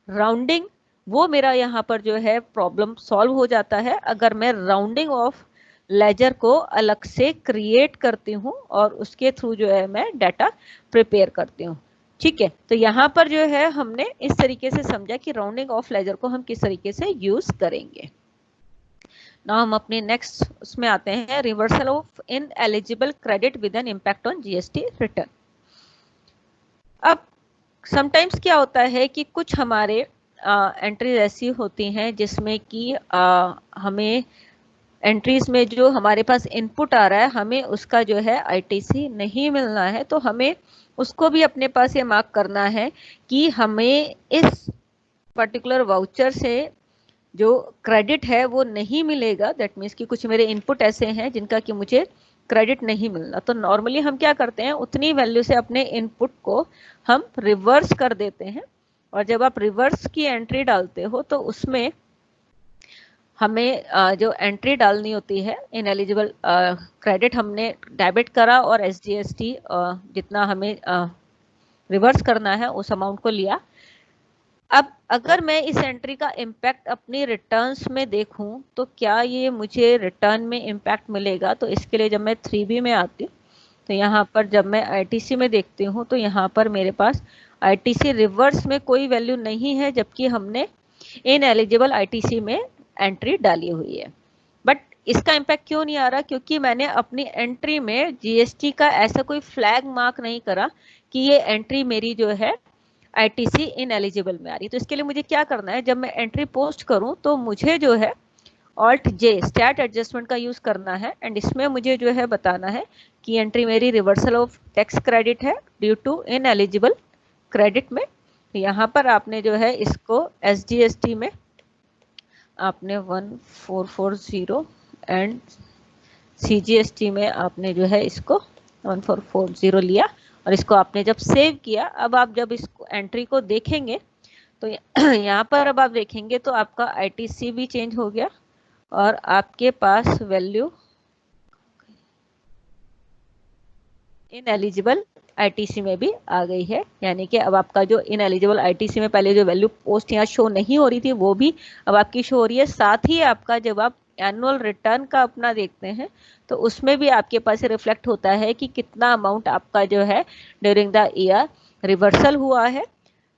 राउंडिंग, वो मेरा यहाँ पर जो है प्रॉब्लम सॉल्व हो जाता है अगर मैं राउंडिंग ऑफ लेजर को अलग से क्रिएट करती हूँ और उसके थ्रू जो है मैं डाटा प्रिपेयर करती हूँ। ठीक है, तो यहाँ पर जो है हमने इस तरीके से समझा कि राउंडिंग ऑफ लेजर को हम किस तरीके से यूज करेंगे। ना हम अपने नेक्स्ट उसमें आते हैं, reversal of ineligible credit with an impact on GST return. अब समटाइम्स क्या होता है कि कुछ हमारे एंट्रीज ऐसी होती हैं जिसमें कि हमें एंट्रीज में जो हमारे पास इनपुट आ रहा है हमें उसका जो है आईटीसी नहीं मिलना है, तो हमें उसको भी अपने पास ये मार्क करना है कि हमें इस पर्टिकुलर वाउचर से जो क्रेडिट है वो नहीं मिलेगा। दैट मीन्स कि कुछ मेरे इनपुट ऐसे हैं जिनका कि मुझे क्रेडिट नहीं मिलना, तो नॉर्मली हम क्या करते हैं, उतनी वैल्यू से अपने इनपुट को हम रिवर्स कर देते हैं। और जब आप रिवर्स की एंट्री डालते हो तो उसमें हमें जो एंट्री डालनी होती है, इनएलिजिबल क्रेडिट हमने डेबिट करा और एसजीएसटी जितना हमें रिवर्स करना है उस अमाउंट को लिया। अब अगर मैं इस एंट्री का इम्पैक्ट अपनी रिटर्न्स में देखूं तो क्या ये मुझे रिटर्न में इम्पैक्ट मिलेगा, तो इसके लिए जब मैं 3B में आती हूँ तो यहाँ पर जब मैं आईटीसी में देखती हूँ तो यहाँ पर मेरे पास आईटीसी रिवर्स में कोई वैल्यू नहीं है, जबकि हमने इनएलिजिबल आईटीसी में एंट्री डाली हुई है। बट इसका इम्पैक्ट क्यों नहीं आ रहा, क्योंकि मैंने अपनी एंट्री में जीएसटी का ऐसा कोई फ्लैग मार्क नहीं करा कि ये एंट्री मेरी जो है आईटीसी इनएलिजिबल में आ रही। तो इसके लिए मुझे क्या करना है, जब मैं एंट्री पोस्ट करूं तो मुझे जो है ऑल्ट जे स्टैट एडजस्टमेंट का यूज करना है एंड इसमें मुझे जो है बताना है कि एंट्री मेरी रिवर्सल ऑफ टैक्स क्रेडिट है ड्यू टू इनएलिजिबल क्रेडिट में। यहाँ पर आपने जो है इसको एसजीएसटी में आपने 1440 एंड सीजीएसटी में आपने जो है इसको 1440 लिया और इसको आपने जब सेव किया, अब आप जब इस एंट्री को देखेंगे तो यहाँ पर अब आप देखेंगे तो आपका आईटीसी भी चेंज हो गया और आपके पास वैल्यू इनएलिजिबल आईटीसी में भी आ गई है। यानी कि अब आपका जो इनएलिजिबल आईटीसी में पहले जो वैल्यू पोस्ट यहाँ शो नहीं हो रही थी वो भी अब आपकी शो हो रही है। साथ ही आपका जब आप एनुअल रिटर्न का अपना देखते हैं तो उसमें भी आपके पास रिफ्लेक्ट होता है कि कितना अमाउंट आपका जो है ड्यूरिंग द ईयर रिवर्सल हुआ है,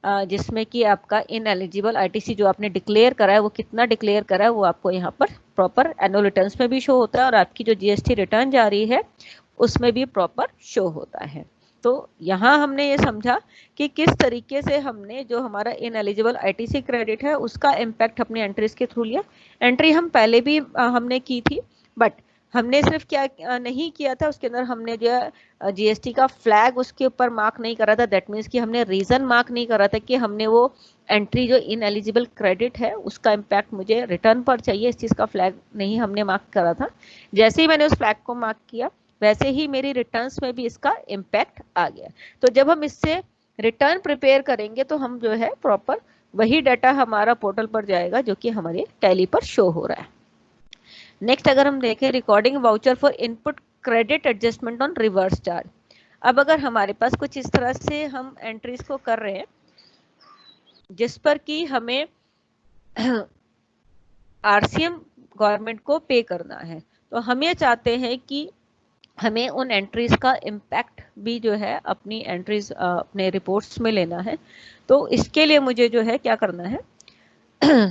जिसमें कि आपका इनएलिजिबल आईटीसी जो आपने डिक्लेयर करा है वो कितना डिक्लेयर करा है वो आपको यहाँ पर प्रॉपर एनुअल रिटर्न्स में भी शो होता है और आपकी जो जीएसटी रिटर्न जा रही है उसमें भी प्रॉपर शो होता है। तो यहाँ हमने ये समझा कि किस तरीके से हमने जो हमारा इनएलिजिबल आईटीसी क्रेडिट है उसका इम्पैक्ट अपनी एंट्रीज के थ्रू लिया। एंट्री हम पहले भी हमने की थी, बट हमने सिर्फ क्या नहीं किया था, उसके अंदर हमने जो है जीएसटी का फ्लैग उसके ऊपर मार्क नहीं करा था। दैट मीन्स कि हमने रीजन मार्क नहीं करा था कि हमने वो एंट्री जो इनएलिजिबल क्रेडिट है उसका इम्पैक्ट मुझे रिटर्न पर चाहिए, इस चीज़ का फ्लैग नहीं हमने मार्क करा था। जैसे ही मैंने उस फ्लैग को मार्क किया वैसे ही मेरी रिटर्न्स में भी इसका इम्पैक्ट आ गया। तो जब हम इससे रिटर्न प्रिपेयर करेंगे तो हम जो है प्रॉपर वही डाटा हमारा पोर्टल पर जाएगा जो कि हमारे टैली पर शो हो रहा है। नेक्स्ट अगर हम देखें recording voucher for input credit adjustment on reverse charge. अब अगर हमारे पास कुछ इस तरह से हम एंट्रीज को कर रहे हैं जिस पर कि हमें आरसीएम गवर्नमेंट को पे करना है, तो हम ये चाहते हैं कि हमें उन एंट्रीज का इम्पैक्ट भी जो है अपनी एंट्रीज अपने रिपोर्ट्स में लेना है। तो इसके लिए मुझे जो है क्या करना है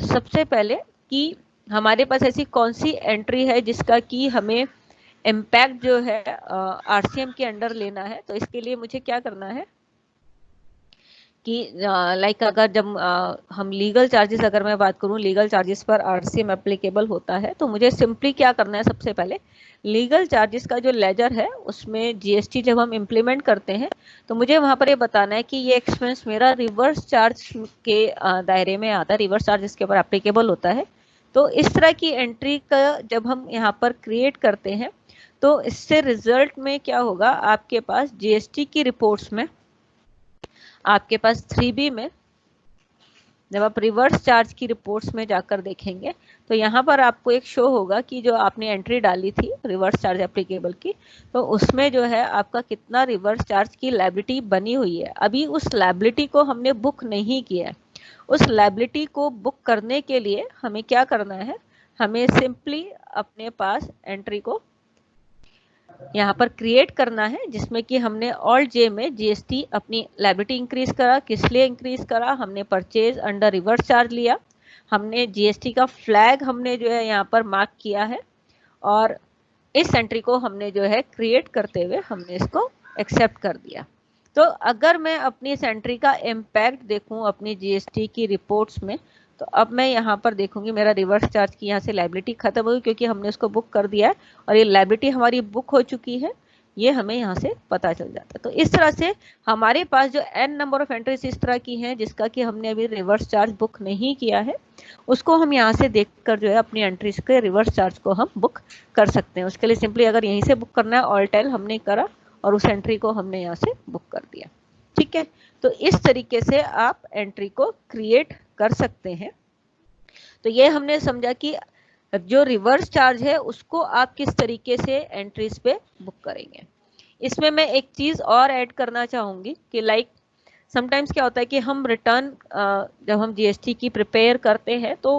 सबसे पहले कि हमारे पास ऐसी कौन सी एंट्री है जिसका कि हमें इम्पैक्ट जो है आरसीएम के अंडर लेना है। तो इसके लिए मुझे क्या करना है कि लाइक अगर जब हम लीगल चार्जेस, अगर मैं बात करूं लीगल चार्जेस पर आरसीएम एप्लीकेबल होता है, तो मुझे सिंपली क्या करना है, सबसे पहले लीगल चार्जेस का जो लेजर है उसमें जीएसटी जब हम इम्प्लीमेंट करते हैं तो मुझे वहां पर ये बताना है कि ये एक्सपेंस मेरा रिवर्स चार्ज के दायरे में आता है, रिवर्स चार्ज इसके ऊपर एप्लीकेबल होता है। तो इस तरह की एंट्री का जब हम यहाँ पर क्रिएट करते हैं तो इससे रिजल्ट में क्या होगा, आपके पास जीएसटी की रिपोर्ट्स में आपके पास 3B में जब आप रिवर्स चार्ज की रिपोर्ट्स में जाकर देखेंगे तो यहाँ पर आपको एक शो होगा कि जो आपने एंट्री डाली थी रिवर्स चार्ज एप्लीकेबल की, तो उसमें जो है आपका कितना रिवर्स चार्ज की लायबिलिटी बनी हुई है। अभी उस लायबिलिटी को हमने बुक नहीं किया है। उस लायबिलिटी को बुक करने के लिए हमें क्या करना है, हमें सिंपली अपने पास एंट्री को यहाँ पर क्रिएट करना है, जिसमें कि हमने ऑल्ट जे में जीएसटी अपनी लायबिलिटी इंक्रीज करा। किस लिए इंक्रीज करा? हमने परचेज अंडर रिवर्स चार्ज लिया, हमने जीएसटी का फ्लैग हमने जो है यहाँ पर मार्क किया है, और इस एंट्री को हमने जो है क्रिएट करते हुए हमने इसको एक्सेप्ट कर दिया। तो अगर मैं अपनी इस एंट्री का इम्पैक्ट देखूं अपनी जीएसटी की रिपोर्ट्स में, तो अब मैं यहाँ पर देखूंगी मेरा रिवर्स चार्ज की यहाँ से लायबिलिटी खत्म होगी, क्योंकि हमने उसको बुक कर दिया है और ये लायबिलिटी हमारी बुक हो चुकी है, ये हमें यहाँ से पता चल जाता है। तो इस तरह से हमारे पास जो n नंबर ऑफ एंट्रीज इस तरह की हैं जिसका कि हमने अभी रिवर्स चार्ज बुक नहीं किया है, उसको हम यहाँ से देखकर जो है अपनी एंट्रीज के रिवर्स चार्ज को हम बुक कर सकते हैं। उसके लिए सिंपली अगर यहीं से बुक करना है, ऑल्ट एल हमने करा और उस एंट्री को हमने यहाँ से बुक कर दिया। ठीक है, तो इस तरीके से आप एंट्री को क्रिएट कर सकते हैं। तो ये हमने समझा कि जो रिवर्स चार्ज है उसको आप किस तरीके से एंट्रीज पे बुक करेंगे। इसमें मैं एक चीज और ऐड करना चाहूंगी कि लाइक समटाइम्स क्या होता है कि हम रिटर्न जब हम जीएसटी की प्रिपेयर करते हैं तो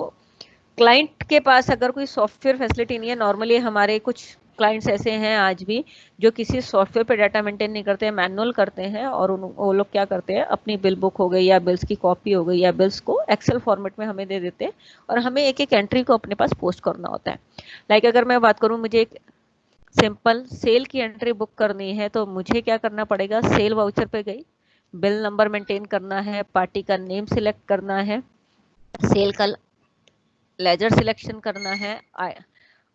क्लाइंट के पास अगर कोई सॉफ्टवेयर फैसिलिटी नहीं है, नॉर्मली हमारे कुछ क्लाइंट्स ऐसे हैं आज भी जो किसी सॉफ्टवेयर पे डाटा मेंटेन नहीं करते हैं, मैनुअल करते हैं, और वो लोग क्या करते हैं, अपनी बिल बुक हो गई या बिल्स की कॉपी हो गई या बिल्स को एक्सेल फॉर्मेट में हमें दे देते हैं और हमें एक एक एंट्री को अपने पास पोस्ट करना होता है। लाइक अगर मैं बात करूं, मुझे एक सिंपल सेल की एंट्री बुक करनी है तो मुझे क्या करना पड़ेगा, सेल वाउचर पे गई, बिल नंबर मेंटेन करना है, पार्टी का नेम सिलेक्ट करना है, सेल का लेजर सिलेक्शन करना है,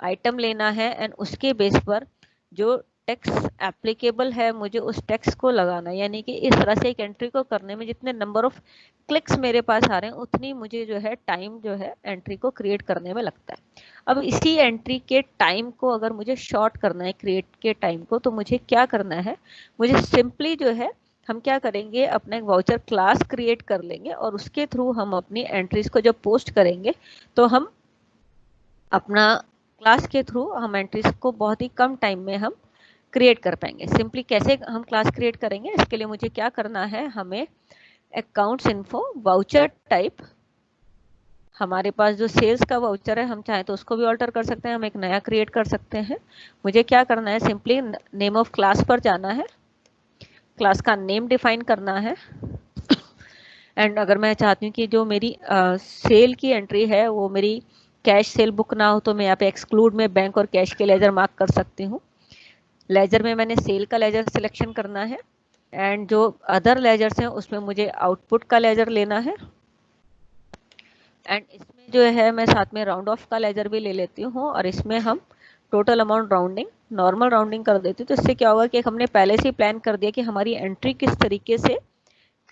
आइटम लेना है, एंड उसके बेस पर जो टैक्स एप्लीकेबल है मुझे उस टैक्स को लगाना है। यानी कि इस तरह से एक एंट्री को करने में जितने नंबर ऑफ क्लिक्स मेरे पास आ रहे हैं उतनी मुझे जो है टाइम जो है एंट्री को क्रिएट करने में लगता है। अब इसी एंट्री के टाइम को अगर मुझे शॉर्ट करना है, क्रिएट के टाइम को, तो मुझे क्या करना है, मुझे सिंपली जो है हम क्या करेंगे, अपना एक वाउचर क्लास क्रिएट कर लेंगे और उसके थ्रू हम अपनी एंट्रीज को जब पोस्ट करेंगे तो हम अपना क्लास के थ्रू हम एंट्रीज को बहुत ही कम टाइम में हम क्रिएट कर पाएंगे। सिंपली कैसे हम क्लास क्रिएट करेंगे, इसके लिए मुझे क्या करना है, हमें अकाउंट्स इन्फो वाउचर टाइप, हमारे पास जो सेल्स का वाउचर है हम चाहें तो उसको भी ऑल्टर कर सकते हैं, हम एक नया क्रिएट कर सकते हैं। मुझे क्या करना है, सिंपली नेम ऑफ क्लास पर जाना है, क्लास का नेम डिफाइन करना है, एंड अगर मैं चाहती हूँ कि जो मेरी सेल की एंट्री है वो मेरी कैश सेल बुक ना हो तो मैं यहाँ पे एक्सक्लूड में बैंक और कैश के लेजर मार्क कर सकती हूँ। लेजर में मैंने सेल का लेजर सिलेक्शन करना है, एंड जो अदर लेजर्स हैं उसमें मुझे आउटपुट का लेजर लेना है, एंड इसमें जो है मैं साथ में राउंड ऑफ का लेजर भी ले लेती हूँ, और इसमें हम total amount rounding normal rounding कर देती हूँ। तो इससे क्या होगा कि हमने पहले से ही प्लान कर दिया कि हमारी एंट्री किस तरीके से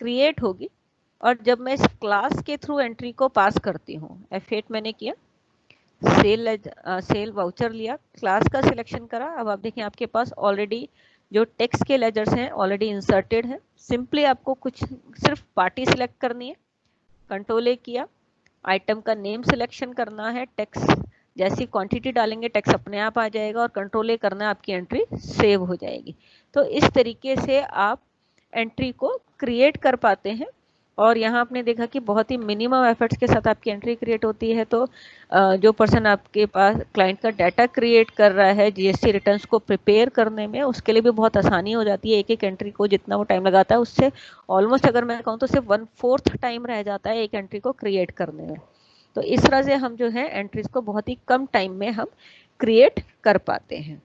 क्रिएट होगी, और जब मैं इस क्लास के थ्रू एंट्री को पास करती हूँ, F8 मैंने किया, सेल वाउचर लिया, क्लास का सिलेक्शन करा, अब आप देखें आपके पास ऑलरेडी जो टेक्स्ट के लेजर्स हैं ऑलरेडी इंसर्टेड है। सिंपली आपको कुछ सिर्फ पार्टी सिलेक्ट करनी है, कंट्रोल ए किया, आइटम का नेम सिलेक्शन करना है, टैक्स जैसी क्वांटिटी डालेंगे टैक्स अपने आप आ जाएगा, और कंट्रोल ए करना है, आपकी एंट्री सेव हो जाएगी। तो इस तरीके से आप एंट्री को क्रिएट कर पाते हैं, और यहाँ आपने देखा कि बहुत ही मिनिमम एफर्ट्स के साथ आपकी एंट्री क्रिएट होती है। तो जो पर्सन आपके पास क्लाइंट का डाटा क्रिएट कर रहा है जीएसटी रिटर्न्स को प्रिपेयर करने में, उसके लिए भी बहुत आसानी हो जाती है। एक एक एंट्री को जितना वो टाइम लगाता है उससे ऑलमोस्ट अगर मैं कहूँ तो सिर्फ 1/4 टाइम रह जाता है एक एंट्री को क्रिएट करने में। तो इस तरह से हम जो है एंट्रीज को बहुत ही कम टाइम में हम क्रिएट कर पाते हैं।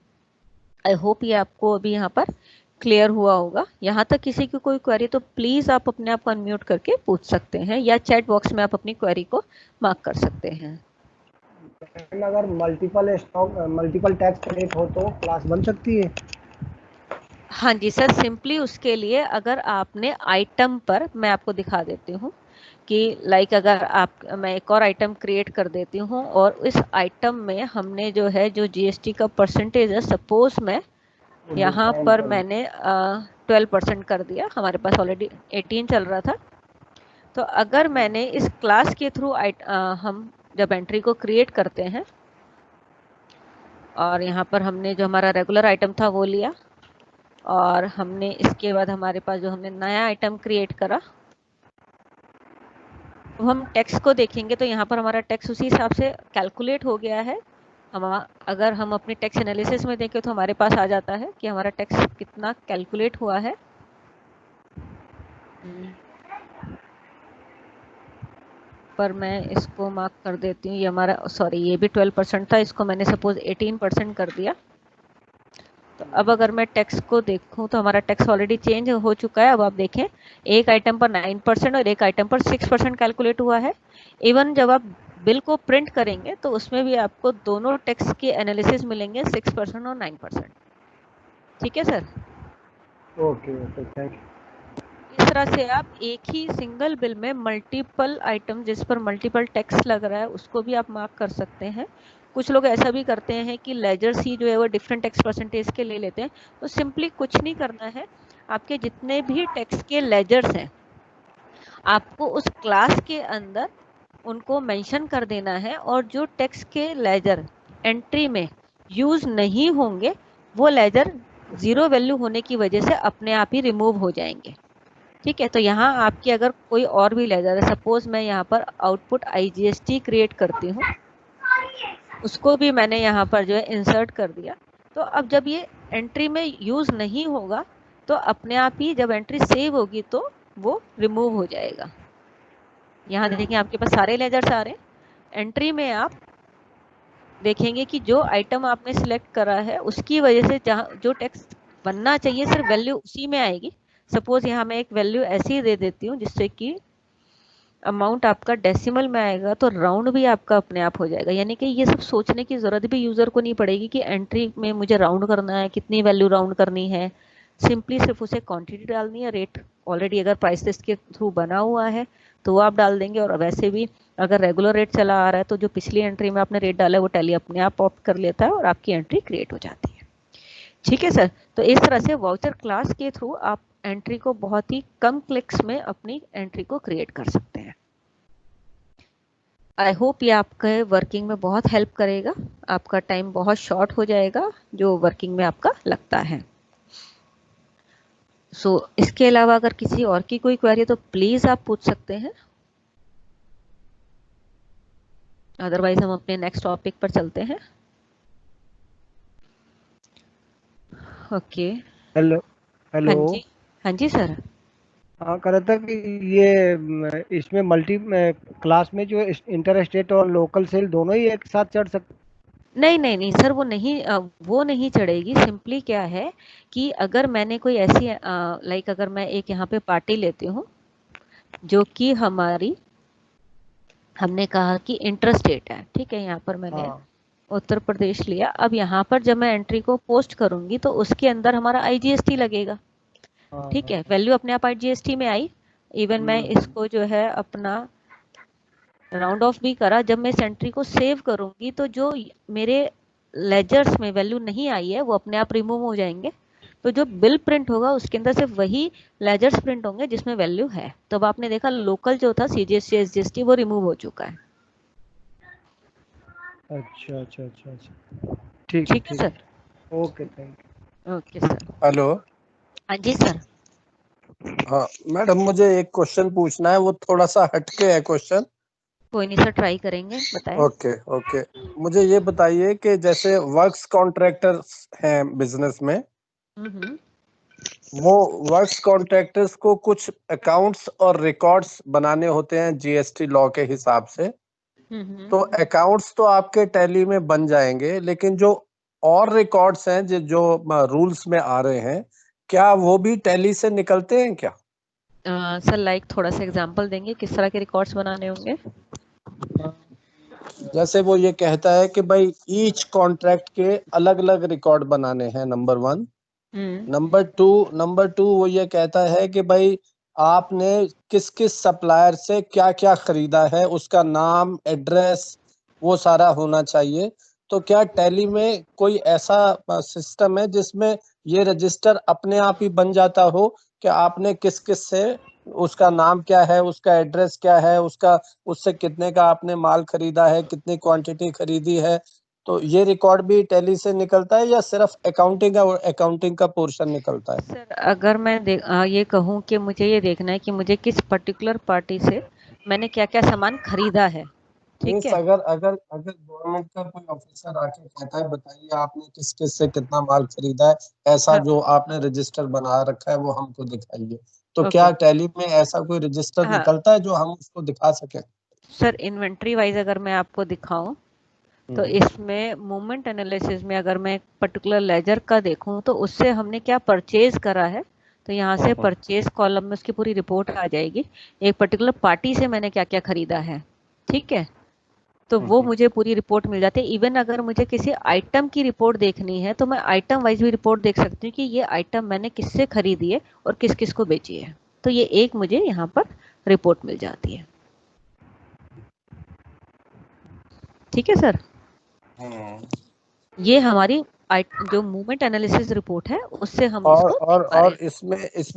आई होप ये आपको अभी यहाँ पर क्लियर हुआ होगा। यहाँ तक किसी की कोई क्वेरी तो प्लीज आप अपने आप को अनम्यूट करके पूछ सकते हैं, या चैट बॉक्स में आप अपनी क्वेरी को मार्क कर सकते हैं। अगर मल्टीपल टैक्स क्रिएट हो तो क्लास बन सकती है? हाँ जी सर, सिंपली उसके लिए अगर आपने आइटम पर, मैं आपको दिखा देती हूँ कि लाइक अगर मैं एक और आइटम क्रिएट कर देती हूँ और इस आइटम में हमने जो है जो जीएसटी का परसेंटेज है, सपोज मैं यहाँ पर मैंने 12% कर दिया, हमारे पास ऑलरेडी 18 चल रहा था। तो अगर मैंने इस क्लास के थ्रू हम जब एंट्री को क्रिएट करते हैं और यहाँ पर हमने जो हमारा रेगुलर आइटम था वो लिया, और हमने इसके बाद हमारे पास जो हमने नया आइटम क्रिएट करा, तो हम टैक्स को देखेंगे तो यहाँ पर हमारा टैक्स उसी हिसाब से कैलकुलेट हो गया है। अगर हम अपनी टैक्स एनालिसिस में देखें तो हमारे पास आ जाता है कि हमारा टैक्स कितना कैलकुलेट हुआ है। पर मैं इसको मार्क कर देती हूँ, ये हमारा सॉरी ये भी 12% था, इसको मैंने सपोज 18% कर दिया। तो अब अगर मैं टैक्स को देखूं तो हमारा टैक्स ऑलरेडी चेंज हो चुका है। अब आप देखें एक आइटम पर 9% और एक आइटम पर 6% कैलकुलेट हुआ है। इवन जब आप बिल को प्रिंट करेंगे तो उसमें भी आपको दोनों टैक्स के एनालिसिस मिलेंगे, 6% और 9%। ठीक है sir? Okay okay, thank you. इस तरह से आप एक ही सिंगल बिल में मल्टीपल आइटम जिस पर मल्टीपल टैक्स लग रहा है उसको भी आप मार्क कर सकते हैं। कुछ लोग ऐसा भी करते हैं कि लेजर्स ही जो है वो डिफरेंट टैक्स परसेंटेज के ले लेते हैं। तो सिंपली कुछ नहीं करना है, आपके जितने भी टैक्स के लेजर्स हैं आपको उस क्लास के अंदर उनको मेंशन कर देना है, और जो टैक्स के लेजर एंट्री में यूज नहीं होंगे वो लेजर जीरो वैल्यू होने की वजह से अपने आप ही रिमूव हो जाएंगे। ठीक है? तो यहाँ आपकी अगर कोई और भी लेजर है, सपोज मैं यहाँ पर आउटपुट IGST क्रिएट करती हूँ, उसको भी मैंने यहाँ पर जो है इंसर्ट कर दिया। तो अब जब ये एंट्री में यूज नहीं होगा तो अपने आप ही जब एंट्री सेव होगी तो वो रिमूव हो जाएगा। यहाँ देखिए आपके पास सारे लेजर्स आ रहे हैं। एंट्री में आप देखेंगे कि जो आइटम आपने सिलेक्ट करा है उसकी वजह से जहाँ जो टैक्स बनना चाहिए सिर्फ वैल्यू उसी में आएगी। सपोज यहाँ मैं एक वैल्यू ऐसी दे देती हूँ जिससे कि अमाउंट आपका डेसिमल में आएगा, तो राउंड भी आपका अपने आप हो जाएगा। यानी कि ये सब सोचने की जरूरत भी यूजर को नहीं पड़ेगी कि एंट्री में मुझे राउंड करना है, कितनी वैल्यू राउंड करनी है। सिंपली सिर्फ उसे क्वांटिटी डालनी है, रेट ऑलरेडी अगर प्राइस लिस्ट के थ्रू बना हुआ है तो वो आप डाल देंगे, और वैसे भी अगर रेगुलर रेट चला आ रहा है तो जो पिछली एंट्री में आपने रेट डाला है वो टैली अपने आप ऑप्ट कर लेता है और आपकी एंट्री क्रिएट हो जाती है। ठीक है सर? तो इस तरह से वाउचर क्लास के थ्रू आप एंट्री को बहुत ही कम क्लिक्स में अपनी एंट्री को क्रिएट कर सकते हैं। आई होप ये आपके वर्किंग में बहुत हेल्प करेगा, आपका टाइम बहुत शॉर्ट हो जाएगा जो वर्किंग में आपका लगता है। इसके अलावा अगर किसी और की कोई क्वेरी तो प्लीज आप पूछ सकते हैं, अदरवाइज हम अपने नेक्स्ट टॉपिक पर चलते हैं। ओके। Hello hello. हाँ जी सर। हाँ, कह रहा था कि ये इसमें मल्टी क्लास में जो इंटर स्टेट और लोकल सेल दोनों ही एक साथ चढ़ सकते? नहीं सर, वो नहीं चढ़ेगी। सिंपली क्या है कि अगर मैंने कोई ऐसी लाइक अगर मैं एक यहाँ पे पार्टी लेती हूँ जो कि हमने कहा कि इंटर स्टेट है, ठीक है, यहाँ पर मैंने उत्तर प्रदेश लिया। अब यहाँ पर जब मैं एंट्री को पोस्ट करूंगी तो उसके अंदर हमारा IGST लगेगा। ठीक है, वैल्यू अपने आप IGST में आई। इवन मैं इसको जो है अपना राउंड ऑफ भी करा, जब मैं इस एंट्री को सेव करूंगी तो जो मेरे लेजर्स में वैल्यू नहीं आई है वो अपने आप रिमूव हो जाएंगे। तो जो बिल प्रिंट होगा उसके अंदर सिर्फ वही लेजर्स प्रिंट होंगे जिसमें वैल्यू है। तो अब आपने देखा लोकल जो था CGST SGST वो रिमूव हो चुका है। अच्छा अच्छा अच्छा अच्छा, ठीक है sir. Okay, thank you. Okay sir. Hello. हाँ जी सर। हाँ मैडम, मुझे एक क्वेश्चन पूछना है, वो थोड़ा सा हटके है क्वेश्चन। कोई नहीं सर, ट्राई करेंगे, बताएं। ओके ओके, मुझे ये बताइए कि जैसे वर्क्स कॉन्ट्रैक्टर्स हैं बिजनेस में, वो वर्क्स कॉन्ट्रैक्टर्स को कुछ अकाउंट्स और रिकॉर्ड्स बनाने होते हैं GST लॉ के हिसाब से। तो अकाउंट्स तो आपके टैली में बन जाएंगे, लेकिन जो और रिकॉर्ड्स हैं जो रूल्स में आ रहे हैं, क्या वो भी टैली से निकलते हैं क्या? सर लाइक थोड़ा सा एग्जांपल देंगे किस तरह के रिकॉर्ड्स बनाने होंगे? जैसे वो ये कहता है कि भाई ईच कॉन्ट्रैक्ट के अलग अलग रिकॉर्ड बनाने हैं, नंबर 1। नंबर टू वो ये कहता है कि भाई आपने किस किस सप्लायर से क्या क्या खरीदा है, उसका नाम, एड्रेस, वो सारा होना चाहिए। तो क्या टैली में कोई ऐसा सिस्टम है जिसमें ये रजिस्टर अपने आप ही बन जाता हो कि आपने किस किस से, उसका नाम क्या है, उसका एड्रेस क्या है, उसका उससे कितने का आपने माल खरीदा है, कितनी क्वांटिटी खरीदी है? तो ये रिकॉर्ड भी टैली से निकलता है या सिर्फ अकाउंटिंग का पोर्शन निकलता है? सर अगर मैं ये कहूँ कि मुझे ये देखना है कि मुझे किस पर्टिकुलर पार्टी से मैंने क्या क्या सामान खरीदा है, ठीक है। अगर अगर अगर गवर्नमेंट का कोई ऑफिसर आके कहता है बताइए आपने किस किस से कितना माल खरीदा है, ऐसा हाँ, जो आपने रजिस्टर बना रखा है वो हमको दिखाइए, तो ओके। क्या टैली में ऐसा कोई रजिस्टर हाँ निकलता है जो हम उसको दिखा सकें? सर, इन्वेंट्री वाइज अगर मैं आपको दिखाऊं तो इसमें मूवमेंट एनालिसिस में अगर मैं पर्टिकुलर लेजर का देखूं तो उससे हमने क्या परचेज करा है, तो यहाँ से परचेज कॉलम में उसकी पूरी रिपोर्ट आ जाएगी। एक पर्टिकुलर पार्टी से मैंने क्या क्या खरीदा है, ठीक है, तो वो मुझे पूरी रिपोर्ट मिल जाती है। इवन अगर मुझे किसी आइटम की रिपोर्ट देखनी है तो मैं आइटम वाइज भी रिपोर्ट देख सकती हूँ कि ये आइटम मैंने किससे खरीदी है और किस किस को बेची है, तो ये एक मुझे यहाँ पर रिपोर्ट मिल जाती है। ठीक है सर, ये हमारी जो मूवमेंट एनालिसिस रिपोर्ट है उससे हम और इसको और देख पा रहे और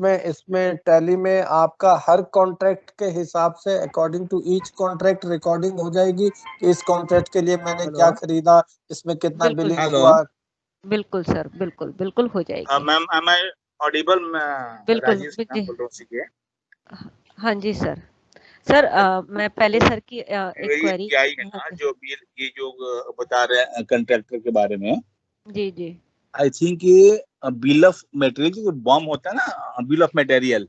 हैं। इसमें टैली में आपका हर कॉन्ट्रैक्ट के हिसाब से according to each contract recording हो जाएगी कि इस कॉन्ट्रैक्ट के लिए मैंने क्या हेलो खरीदा, इसमें कितना बिल्कुल बिलिंग हेलो हुआ। बिल्कुल सर, बिल्कुल बिल्कुल हो जाएगी। Ma'am, am I audible? मैं बिल्कुल राजेश जी, नाम बोल रहा हूँ सीखे। हाँ जी सर। सर मैं पहले सर की एक मेरी क्वेरी क्या है यहाँ ना, पे। जो बिल ये जो बता रहे हैं कंट्रैक्टर के बारे में, जी जी आई थिंक ये बिल ऑफ मटेरियल जो बॉम्ब होता है ना, बिल ऑफ मटेरियल,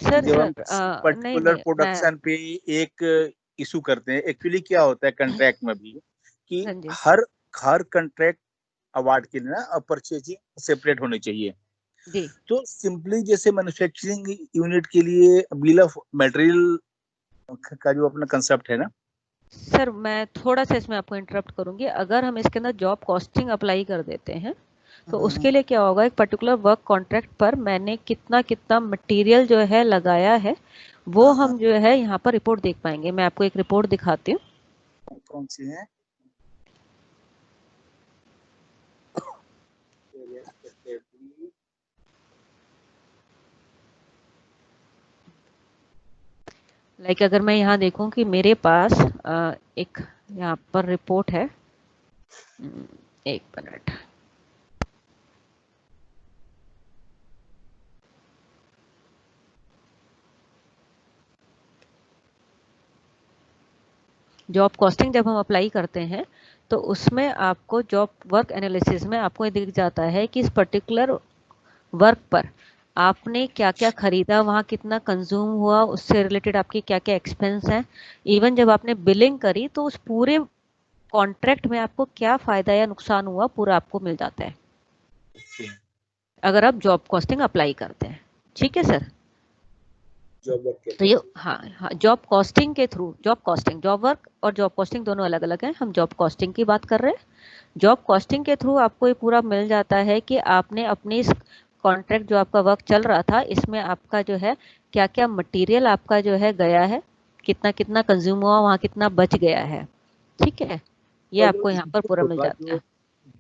सर जब हम सर किसी नहीं पर्टिकुलर नहीं मैं, प्रोडक्शन पे एक इशू करते हैं, एक्चुअली क्या होता है कॉन्ट्रैक्ट में भी कि हाँ जी हर हर कॉन्ट्रैक्ट अवार्ड के लिए ना परचेजिंग सेपरेट होनी चाहिए। जी तो सिंपली जैसे मैन्युफैक्चरिंग यूनिट के लिए बिल ऑफ मटेरियल का जो अपना कंसेप्ट है ना। सर मैं थोड़ा सा इसमें आपको इंटरप्ट करूंगी। अगर हम इसके अंदर जॉब कॉस्टिंग अप्लाई कर देते हैं तो उसके लिए क्या होगा, एक पर्टिकुलर वर्क कॉन्ट्रैक्ट पर मैंने कितना कितना मटेरियल जो है लगाया है वो हम जो है यहाँ पर रिपोर्ट देख पाएंगे। मैं आपको एक रिपोर्ट दिखाती हूँ। कौन सी है? लाइक अगर मैं यहाँ देखूं कि मेरे पास एक यहाँ पर रिपोर्ट है, एक मिनट, जॉब कॉस्टिंग जब हम अप्लाई करते हैं तो उसमें आपको जॉब वर्क एनालिसिस में आपको ये दिख जाता है कि इस पर्टिकुलर वर्क पर आपने क्या क्या खरीदा, वहाँ कितना कंज्यूम हुआ, उससे रिलेटेड आपके क्या क्या एक्सपेंस हैं। इवन जब आपने बिलिंग करी तो उस पूरे कॉन्ट्रैक्ट में आपको क्या फायदा या नुकसान हुआ पूरा आपको मिल जाता है अगर आप जॉब कॉस्टिंग अप्लाई करते हैं। ठीक है सर, जॉब वर्क तो ये हाँ हाँ, जॉब कॉस्टिंग के through, job costing, job work और जॉब कॉस्टिंग दोनों अलग अलग हैं, हम जॉब कॉस्टिंग की बात कर रहे हैं। जॉब कॉस्टिंग के थ्रू आपको ये पूरा मिल जाता है कि आपने अपनी इस कॉन्ट्रैक्ट जो आपका वर्क चल रहा था इसमें आपका जो है क्या क्या मटेरियल आपका जो है गया है, कितना कितना कंज्यूम हुआ, वहाँ कितना बच गया है। ठीक है, ये और जो आपको यहाँ पर इनपुट पूरा मिल होगा, जाता जो है।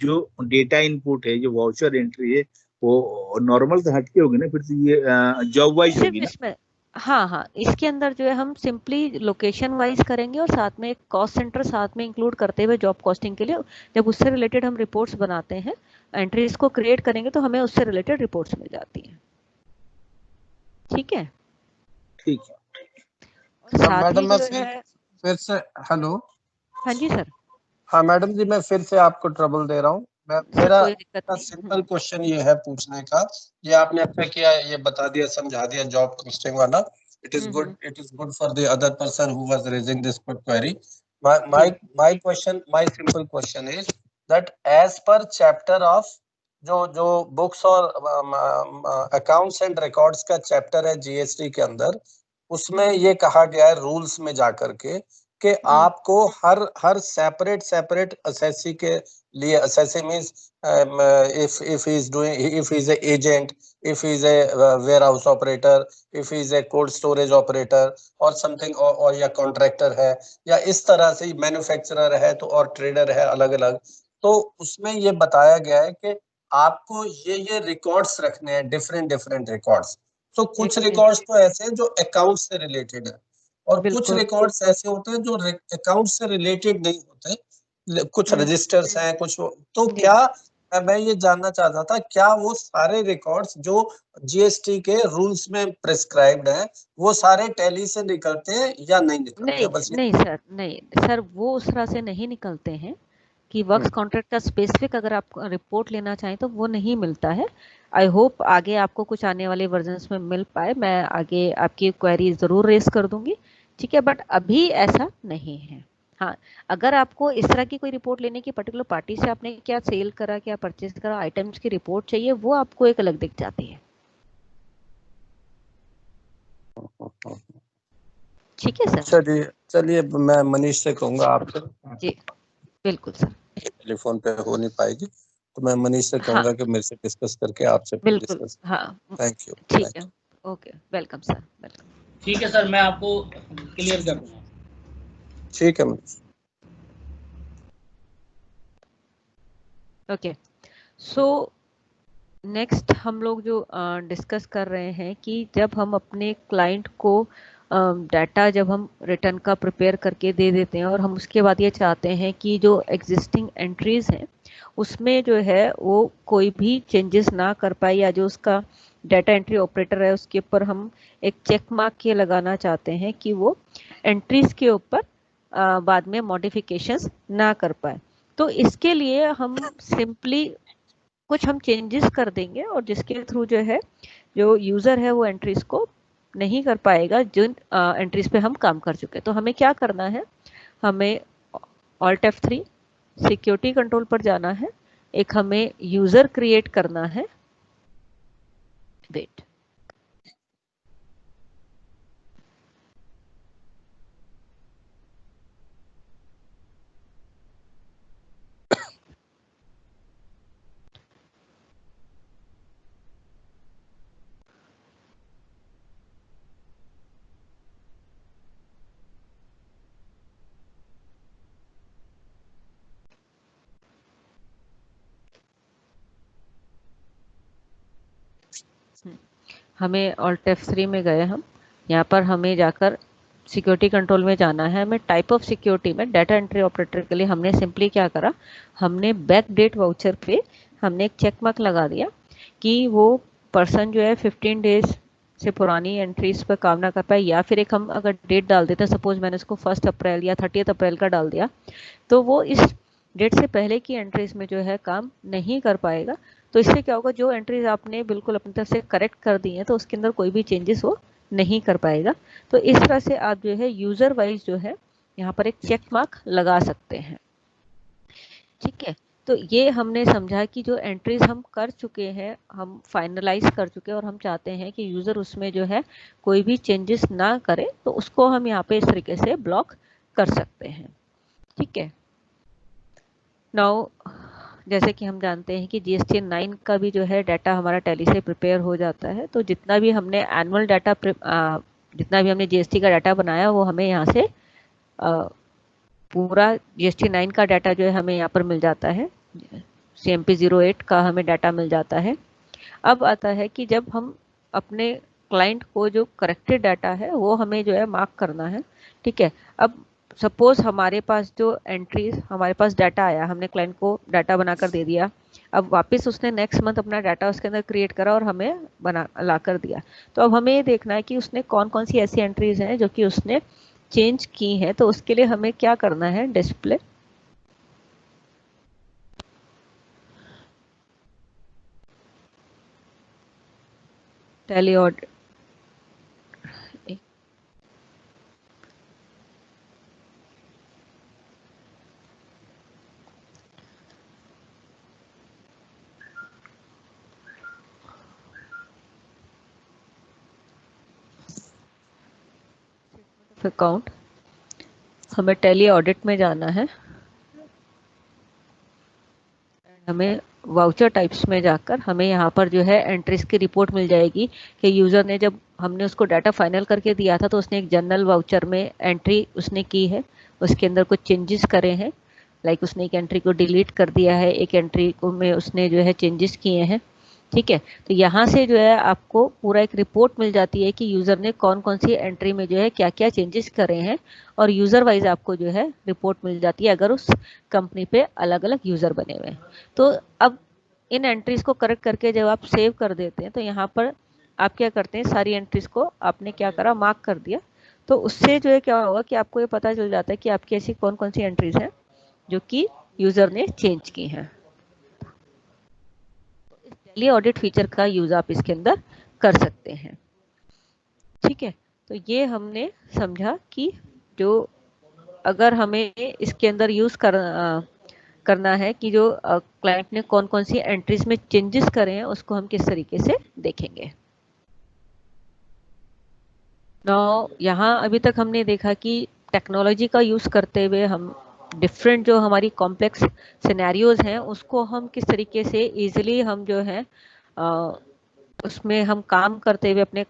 जो डेटा इनपुट है, जो वाउचर एंट्री है, वो नॉर्मल से हटके होगी ना, फिर तो ये जॉब वाइज सिर्फ होगी ना। इसमें, हाँ हाँ, इसके अंदर जो है हम सिंपली लोकेशन वाइज करेंगे और साथ में एक कॉस्ट सेंटर साथ में इंक्लूड करते हुए जॉब कॉस्टिंग के लिए जब उससे रिलेटेड हम रिपोर्ट्स बनाते हैं, एंट्रीज को क्रिएट करेंगे तो हमें उससे रिलेटेड रिपोर्ट्स मिल जाती हैं। ठीक है, ठीक है। और साथ ही मैडम मैं जो है, फिर से हेलो। हाँ जी सर, हाँ मैडम जी, मैं फिर से आपको ट्रबल दे रहा हूँ। सर मेरा कोई दिक्कत नहीं। सिंपल क्वेश्चन ये है पूछने का, ये आपने अच्छा किया, ये बता दिया, समझा दिया जॉब कॉस्टिंग वाला। It is good for the other person who was raising this query. जी my simple question is that as per chapter of जो जो बुक्स और अकाउंट्स एंड रिकॉर्ड्स का चैप्टर है जीएसटी के अंदर, उसमें ये कहा गया है रूल्स में जाकर के कि आपको हर हर सेपरेट सेपरेट असेसी के लिए, assessee means if he is doing, if he is a agent, if he is a warehouse operator, if he is a cold storage operator और something, और या कॉन्ट्रैक्टर है या इस तरह से मैन्युफैक्चरर है तो और ट्रेडर है अलग अलग, तो उसमें ये बताया गया है कि आपको ये रिकॉर्ड्स रखने हैं, डिफरेंट डिफरेंट रिकॉर्ड्स। तो जी कुछ जी रिकॉर्ड्स तो ऐसे हैं जो अकाउंट से रिलेटेड है और कुछ बिल्कुल रिकॉर्ड्स ऐसे होते हैं जो अकाउंट से रिलेटेड नहीं होते, कुछ हम्म, रजिस्टर्स हैं कुछ। तो जी क्या मैं ये जानना चाहता था, क्या वो सारे रिकॉर्ड्स जो जीएसटी के रूल्स में प्रिस्क्राइब्ड हैं वो सारे टैली से निकलते हैं या नहीं निकलते? नहीं बस नहीं सर, नहीं सर, वो उस तरह से नहीं निकलते हैं कि वर्क्स कॉन्ट्रैक्ट का स्पेसिफिक अगर आप रिपोर्ट लेना चाहें तो वो नहीं मिलता है। आई होप आगे आपको कुछ आने वाले वर्जन्स में मिल पाए, मैं आगे आपकी क्वेरी जरूर रेस कर दूंगी, ठीक है, बट अभी ऐसा नहीं है। हाँ, अगर आपको इस तरह की कोई रिपोर्ट लेने की पर्टिकुलर पार्टी से आपने क्या सेल करा, क्या परचेज करा, आइटम्स की रिपोर्ट चाहिए, वो आपको एक अलग दिख जाती है। ठीक है सर। चलिए चलिए, मैं मनीष से कहूंगा आपसे। जी बिल्कुल सर। टेलीफोन पे हो नहीं पाएगी तो मैं मनीष से हाँ कहूंगा कि मेरे से डिस्कस करके आपसे बिल्कुल, डिस्कस। हाँ थैंक यू। ठीक है, ओके, वेलकम सर, वेलकम। ठीक है सर, मैं आपको क्लियर कर दूंगा। ठीक है मनीष। ओके, सो नेक्स्ट हम लोग जो डिस्कस कर रहे हैं कि जब हम अपने क्लाइंट को डाटा जब हम रिटर्न का प्रिपेयर करके दे देते हैं और हम उसके बाद ये चाहते हैं कि जो एग्जिस्टिंग एंट्रीज हैं उसमें जो है वो कोई भी चेंजेस ना कर पाए, या जो उसका डाटा एंट्री ऑपरेटर है उसके ऊपर हम एक चेक मार्क के लगाना चाहते हैं कि वो एंट्रीज के ऊपर बाद में मॉडिफिकेशंस ना कर पाए। तो इसके लिए हम सिंपली कुछ हम चेंजेस कर देंगे और जिसके थ्रू जो है जो यूजर है वो एंट्रीज को नहीं कर पाएगा जिन एंट्रीज पे हम काम कर चुके। तो हमें क्या करना है, हमें Alt F3 सिक्योरिटी कंट्रोल पर जाना है, एक हमें यूजर क्रिएट करना है, वेट, हमें Alt F3 में गए हम, यहाँ पर हमें जाकर सिक्योरिटी कंट्रोल में जाना है, हमें टाइप ऑफ सिक्योरिटी में डाटा एंट्री ऑपरेटर के लिए हमने सिंपली क्या करा, हमने बैक डेट वाउचर पे हमने एक चेक मार्क लगा दिया कि वो पर्सन जो है 15 डेज से पुरानी एंट्रीज पर काम ना कर पाए, या फिर एक हम अगर डेट डाल देते हैं, सपोज मैंने उसको 1 अप्रैल या 30 अप्रैल का डाल दिया, तो वो इस डेट से पहले की एंट्रीज में जो है काम नहीं कर पाएगा। तो इससे क्या होगा, जो एंट्रीज आपने बिल्कुल अपनी तरफ से करेक्ट कर दी हैं तो उसके अंदर कोई भी चेंजेस वो नहीं कर पाएगा। तो इस तरह से आप जो है यूजर वाइज जो है यहाँ पर एक चेक मार्क लगा सकते हैं, ठीक है। तो ये हमने समझा कि जो एंट्रीज हम कर चुके हैं, हम फाइनलाइज कर चुके हैं और हम चाहते हैं कि यूजर उसमें जो है कोई भी चेंजेस ना करे, तो उसको हम यहाँ पे इस तरीके से ब्लॉक कर सकते हैं, ठीक है। नाउ जैसे कि हम जानते हैं कि जीएसटी 9 का भी जो है डाटा हमारा टैली से प्रिपेयर हो जाता है, तो जितना भी हमने एनुअल डाटा जितना भी हमने जीएसटी का डाटा बनाया वो हमें यहाँ से पूरा जीएसटी 9 का डाटा जो है हमें यहाँ पर मिल जाता है, CMP 08 का हमें डाटा मिल जाता है। अब आता है कि जब हम अपने क्लाइंट को जो करेक्टेड डाटा है वो हमें जो है मार्क करना है, ठीक है। अब सपोज हमारे पास जो एंट्रीज, हमारे पास डाटा आया, हमने क्लाइंट को डाटा बनाकर दे दिया, अब वापस उसने नेक्स्ट मंथ अपना डाटा उसके अंदर क्रिएट करा और हमें बना ला कर दिया। तो अब हमें ये देखना है कि उसने कौन कौन सी ऐसी एंट्रीज हैं जो कि उसने चेंज की हैं। तो उसके लिए हमें क्या करना है, डिस्प्ले टैली ऑडिट, अकाउंट, हमें टैली ऑडिट में जाना है, हमें वाउचर टाइप्स में जाकर हमें यहाँ पर जो है एंट्रीज की रिपोर्ट मिल जाएगी कि यूजर ने जब हमने उसको डाटा फाइनल करके दिया था तो उसने एक जनरल वाउचर में एंट्री उसने की है, उसके अंदर कुछ चेंजेस करे हैं, लाइक उसने एक एंट्री को डिलीट कर दिया है, एक एंट्री को में उसने जो है चेंजेस किए हैं, ठीक है। तो यहाँ से जो है आपको पूरा एक रिपोर्ट मिल जाती है कि यूजर ने कौन कौन सी एंट्री में जो है क्या क्या चेंजेस करे हैं, और यूजर वाइज आपको जो है रिपोर्ट मिल जाती है अगर उस कंपनी पे अलग अलग यूजर बने हुए हैं। तो अब इन एंट्रीज को करेक्ट करके जब आप सेव कर देते हैं तो यहाँ पर आप क्या करते हैं, सारी एंट्रीज को आपने क्या करा, मार्क कर दिया। तो उससे जो है क्या होगा कि आपको ये पता चल जाता है कि आपकी ऐसी कौन कौन सी एंट्रीज हैं जो कि यूजर ने चेंज की हैं। इस टैली ऑडिट फीचर का यूज आप इसके अंदर कर सकते हैं। ठीक है, तो ये हमने समझा कि जो अगर हमें इसके अंदर यूज करना है कि जो क्लाइंट ने कौन कौन सी एंट्रीज में चेंजेस करे हैं उसको हम किस तरीके से देखेंगे। नाउ यहाँ अभी तक हमने देखा कि टेक्नोलॉजी का यूज करते हुए हम डिफरेंट जो हमारी कॉम्प्लेक्स सिनेरियोज हैं उसको हम किस तरीके से इजीली हम जो है उसमें हम काम करते हुए अपने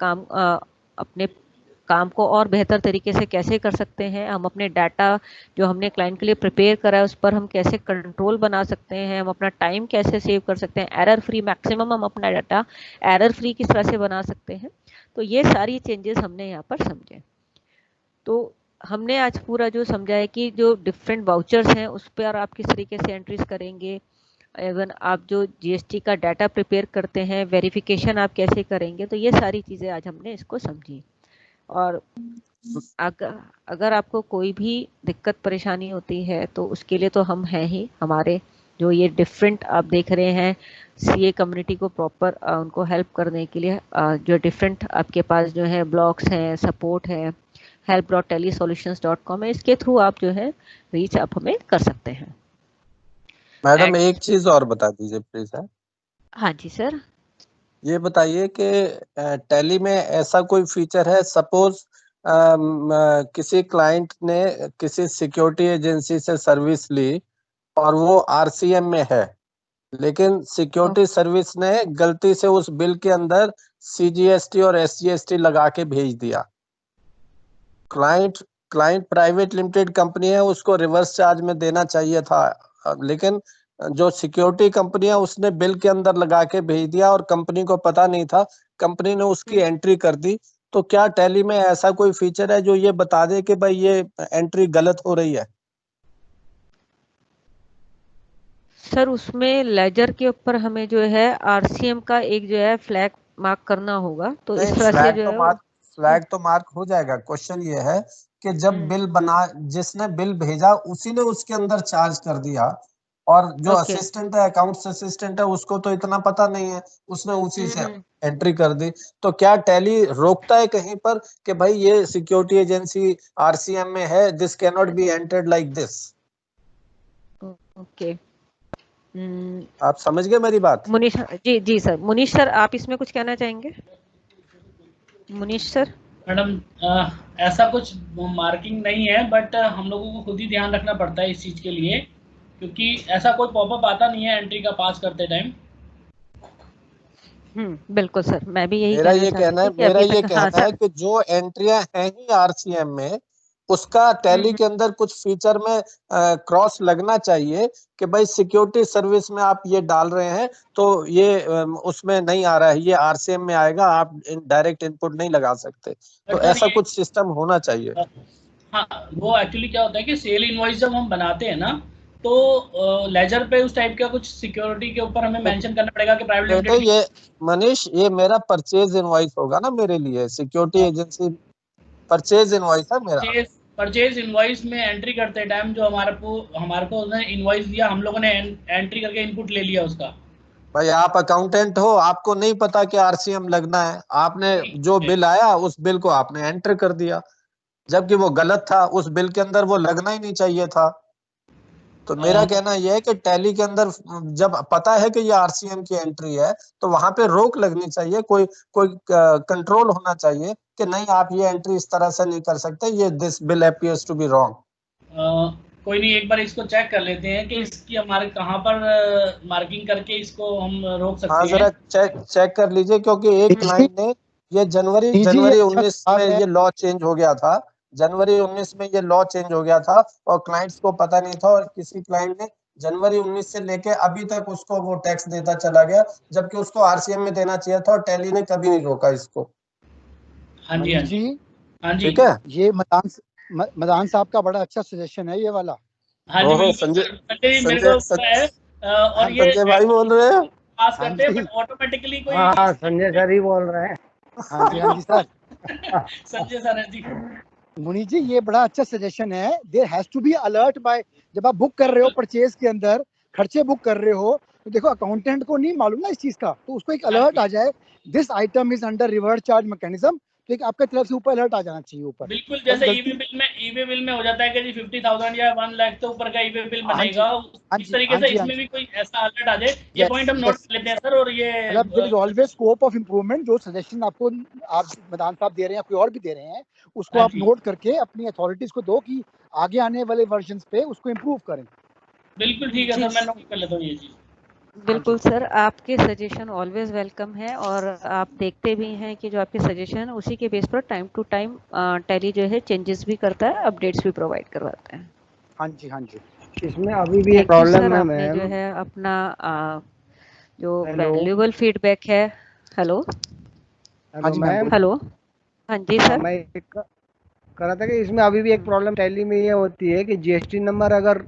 काम को और बेहतर तरीके से कैसे कर सकते हैं। हम अपने डाटा जो हमने क्लाइंट के लिए प्रिपेयर करा है उस पर हम कैसे कंट्रोल बना सकते हैं, हम अपना टाइम कैसे सेव कर सकते हैं, एरर फ्री मैक्सिमम हम अपना डाटा एरर फ्री किस तरह से बना सकते हैं। तो ये सारी चेंजेस हमने यहाँ पर समझे। तो हमने आज पूरा जो समझा है कि जो डिफरेंट वाउचर्स हैं उस पर आप किस तरीके से एंट्रीज करेंगे, इवन आप जो जीएसटी का डाटा प्रिपेयर करते हैं वेरिफिकेशन आप कैसे करेंगे। तो ये सारी चीज़ें आज हमने इसको समझी। और अगर आपको कोई भी दिक्कत परेशानी होती है तो उसके लिए तो हम हैं ही, हमारे जो ये डिफरेंट आप देख रहे हैं सीए कम्युनिटी को प्रॉपर उनको हेल्प करने के लिए जो डिफरेंट आपके पास जो है ब्लॉग्स हैं, सपोर्ट है, help.telesolutions.com है, इसके थ्रू आप जो है रीच आप हमें कर सकते हैं। मैडम एक चीज और बता दीजिए प्लीज। है हाँ जी सर। ये बताइए कि टैली में ऐसा कोई फीचर है, सपोज किसी क्लाइंट ने किसी सिक्योरिटी एजेंसी से सर्विस ली और वो आरसीएम में है, लेकिन सिक्योरिटी सर्विस ने गलती से उस बिल के अंदर सीजीएसटी और एसजीएसटी लगा के भेज दिया। क्लाइंट प्राइवेट लिमिटेड कंपनी है, उसको रिवर्स चार्ज में देना चाहिए था, लेकिन जो सिक्योरिटी कंपनी है उसने बिल के अंदर लगा के भेज दिया और कंपनी को पता नहीं था, कंपनी ने उसकी एंट्री कर दी। तो क्या टैली में ऐसा कोई फीचर है जो ये बता दे कि भाई ये एंट्री गलत हो रही है? सर उसमें लेजर के ऊपर हमें जो है आरसीएम का एक जो है फ्लैग मार्क करना होगा। तो इस तरह से जो है फ्लैग तो मार्क हो जाएगा। क्वेश्चन ये है कि जब बिल बना, जिसने बिल भेजा उसी ने उसके अंदर चार्ज कर दिया, और जो असिस्टेंट है, अकाउंट्स असिस्टेंट है, उसको तो इतना पता नहीं है, उसने उसी से एंट्री कर दी। तो क्या टैली रोकता है कहीं पर कि भाई ये सिक्योरिटी एजेंसी आरसीएम में है, this can not be entered like this? Okay, आप समझ गए मेरी बात? मुनीश जी सर। मुनीश सर आप इसमें कुछ कहना चाहेंगे? मुनीश सर। मैडम ऐसा कुछ मार्किंग नहीं है, बट हम लोगों को खुद ही ध्यान रखना पड़ता है इस चीज़ के लिए, क्योंकि ऐसा कोई पॉपअप आता नहीं है एंट्री का पास करते टाइम। बिल्कुल सर, मैं भी यही मेरा ये कहना है कि जो एंट्रियां हैं ही आरसीएम में, उसका टैली के अंदर कुछ फीचर में क्रॉस लगना चाहिए कि भाई सिक्योरिटी सर्विस में आप ये डाल रहे हैं तो ये उसमें नहीं आ रहा है, ये आरसीएम में आएगा, आप डायरेक्ट इनपुट नहीं लगा सकते। तो ऐसा कुछ सिस्टम होना चाहिए। हाँ, वो एक्चुअली क्या होता है कि सेल इनवॉइस जब हम बनाते हैं ना, तो लेजर पे उस टाइप का कुछ सिक्योरिटी के ऊपर हमें मेंशन करना पड़ेगा कि प्राइवेट लिमिटेड। ये मनीष, ये मेरा परचेज इनवॉइस होगा ना मेरे लिए, सिक्योरिटी एजेंसी परचेज इनवॉइस है मेरा। परचेज इनवॉइस में एंट्री करते टाइम जो हमारे को उसने इनवॉइस दिया, हम लोगों ने एंट्री करके इनपुट ले लिया उसका। भाई आप अकाउंटेंट हो, आपको नहीं पता कि आरसीएम लगना है, आपने जो बिल आया उस बिल को आपने एंटर कर दिया, जबकि वो गलत था, उस बिल के अंदर वो लगना ही नहीं चाहिए था। तो मेरा कहना यह है कि टैली के अंदर जब पता है कि ये आरसीएम की एंट्री है तो वहां पे रोक लगनी चाहिए, कोई कंट्रोल होना चाहिए कि नहीं आप ये एंट्री इस तरह से नहीं कर सकते, ये this bill appears to be wrong. कोई नहीं, एक बार इसको चेक कर लेते हैं कि इसकी हमारे कहाँ पर मार्किंग करके इसको हम रोक सकते हैं। हाँ जरा चेक कर लीजिए, क्योंकि एक क्लाइंट ने ये जनवरी 19 में ये लॉ चेंज हो गया था, जनवरी 19 में ये लॉ चेंज हो गया था और क्लाइंट्स को पता नहीं था, और किसी क्लाइंट ने जनवरी 19 से लेके अभी तक उसको वो टैक्स देता चला गया, जबकि उसको आरसीएम में देना चाहिए था, और टैली ने कभी नहीं रोका इसको। हाँ जी, हाँ जी, हाँ जी, ठीक है। ये मदान साहब का बड़ा अच्छा सजेशन है ये वाला। हाँ जी, संजय मेरे को है। और ये संजय भाई बोल रहे हैं। पास हाँ करते हैं, जी। बट ऑटोमेटिकली कोई हाँ संजय सर ही बोल रहे हैं। हाँ जी सर। संजय सर जी। मुनीष जी ये बड़ा अच्छा सजेशन है। There has to be alert by, जब आप बुक कर रहे हो परचेज के अंदर खर्चे बुक कर रहे हो, तो देखो अकाउंटेंट को नहीं मालूम ना इस चीज का, तो उसको एक अलर्ट आ जाए, this item is under reverse charge mechanism, तो एक आपके तरफ से ऊपर अलर्ट आ जाना चाहिए ऊपर। बिल्कुल, बस जैसे गलती, ईवी बिल में हो जाता है कि जी 50,000 या 1 लाख से ऊपर का ईवी बिल हाँ जी, बनेगा, हाँ इस जी, तरीके हाँ से जी, हाँ इसमें जी, भी कोई ऐसा अलर्ट आ जाए। ये यस पॉइंट हम नोट यस, कर लेते हैं सर। और ये मतलब there is always scope of improvement. जो सजेशन आपको आप मैदान साहब दे रहे हैं या कोई और भी दे रहे हैं, उसको हाँ आप जी, नोट करके अपनी अथॉरिटीज को दो कि आगे आने वाले वर्जन्स पे उसको इम्प्रूव करें। बिल्कुल ठीक है जी सर, मैं नोट कर लेता हूँ ये चीज़। बिल्कुल सर, आपके सजेशन ऑलवेज वेलकम है, और आप देखते भी हैं कि जो आपके सजेशन है उसी के बेस पर टाइम टू टाइम टैली जो है चेंजेस भी करता है, अपडेट्स भी प्रोवाइड करवाता है। हाँ जी, हाँ जी। इसमें अभी भी एक थैंक यू प्रॉब्लम सर, है आपने जो मैम। है अपना जो हेलो वैल्यूएबल फीडबैक है। हेलो हाँ हेलो जी मैम मैम। बोलिए। हेलो, हाँ जी हाँ सर। मैं कह रहा था कि इसमें अभी भी एक प्रॉब्लम टैली में ये होती है कि जीएसटी नंबर अगर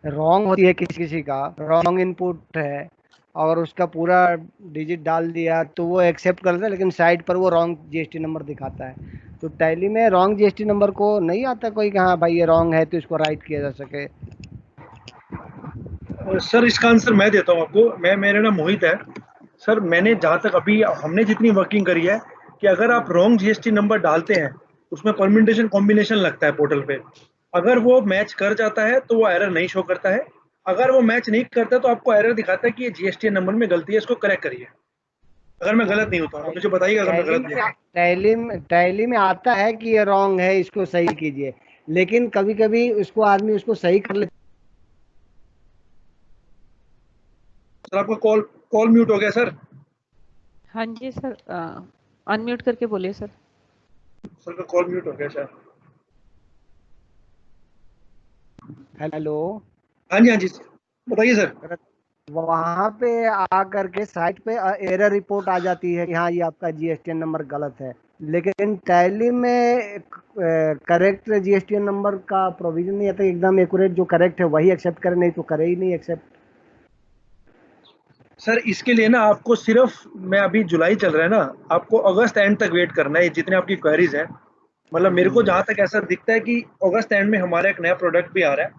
रॉन्ग होती है, किसी किसी का रॉन्ग इनपुट है और उसका पूरा डिजिट डाल दिया तो वो एक्सेप्ट करता है, लेकिन साइड पर वो रॉन्ग जीएसटी नंबर दिखाता है। तो टैली में रॉन्ग जीएसटी नंबर को नहीं आता कोई कि हाँ भाई ये रॉन्ग है तो इसको राइट किया जा सके। सर इसका आंसर मैं देता हूँ आपको। मेरा नाम मोहित है। सर मैंने जहाँ तक अभी हमने जितनी वर्किंग करी है कि अगर आप रॉन्ग जीएसटी नंबर डालते हैं, उसमें परम्यूटेशन कॉम्बिनेशन लगता है पोर्टल पे। अगर वो मैच कर जाता है तो वो एरर नहीं शो करता है। अगर वो मैच नहीं करता तो आपको एरर दिखाता है कि ये जीएसटी नंबर में गलती है, इसको करेक्ट करिए। अगर मैं गलत नहीं होता, आप मुझे बताइएगा अगर मैं टैली गलत में नहीं हूँ। टैली में आता है कि ये रॉन्ग है, इसको सही कीजिए, लेकिन कभी कभी उसको आदमी उसको सही कर लेता। सर आपका कॉल कॉल म्यूट हो गया सर। हाँ जी सर, अनम्यूट करके बोलिए सर। सर का कॉल म्यूट हो गया शायद। हेलो, हाँ जी हाँ जी, बताइए सर। वहां पे आकर के साइट पे एरर रिपोर्ट आ जाती है कि हाँ ये आपका जीएसटीएन नंबर गलत है, लेकिन टैली में करेक्ट जीएसटीएन नंबर का प्रोविजन नहीं आता। एकदम एक्यूरेट जो करेक्ट है वही एक्सेप्ट करे, नहीं तो करे ही नहीं एक्सेप्ट। सर इसके लिए ना आपको सिर्फ, मैं अभी जुलाई चल रहा है ना, आपको अगस्त एंड तक वेट करना है जितने आपकी क्वेरीज हैं। मतलब मेरे को जहाँ तक ऐसा दिखता है कि अगस्त एंड में हमारा एक नया प्रोडक्ट भी आ रहा है।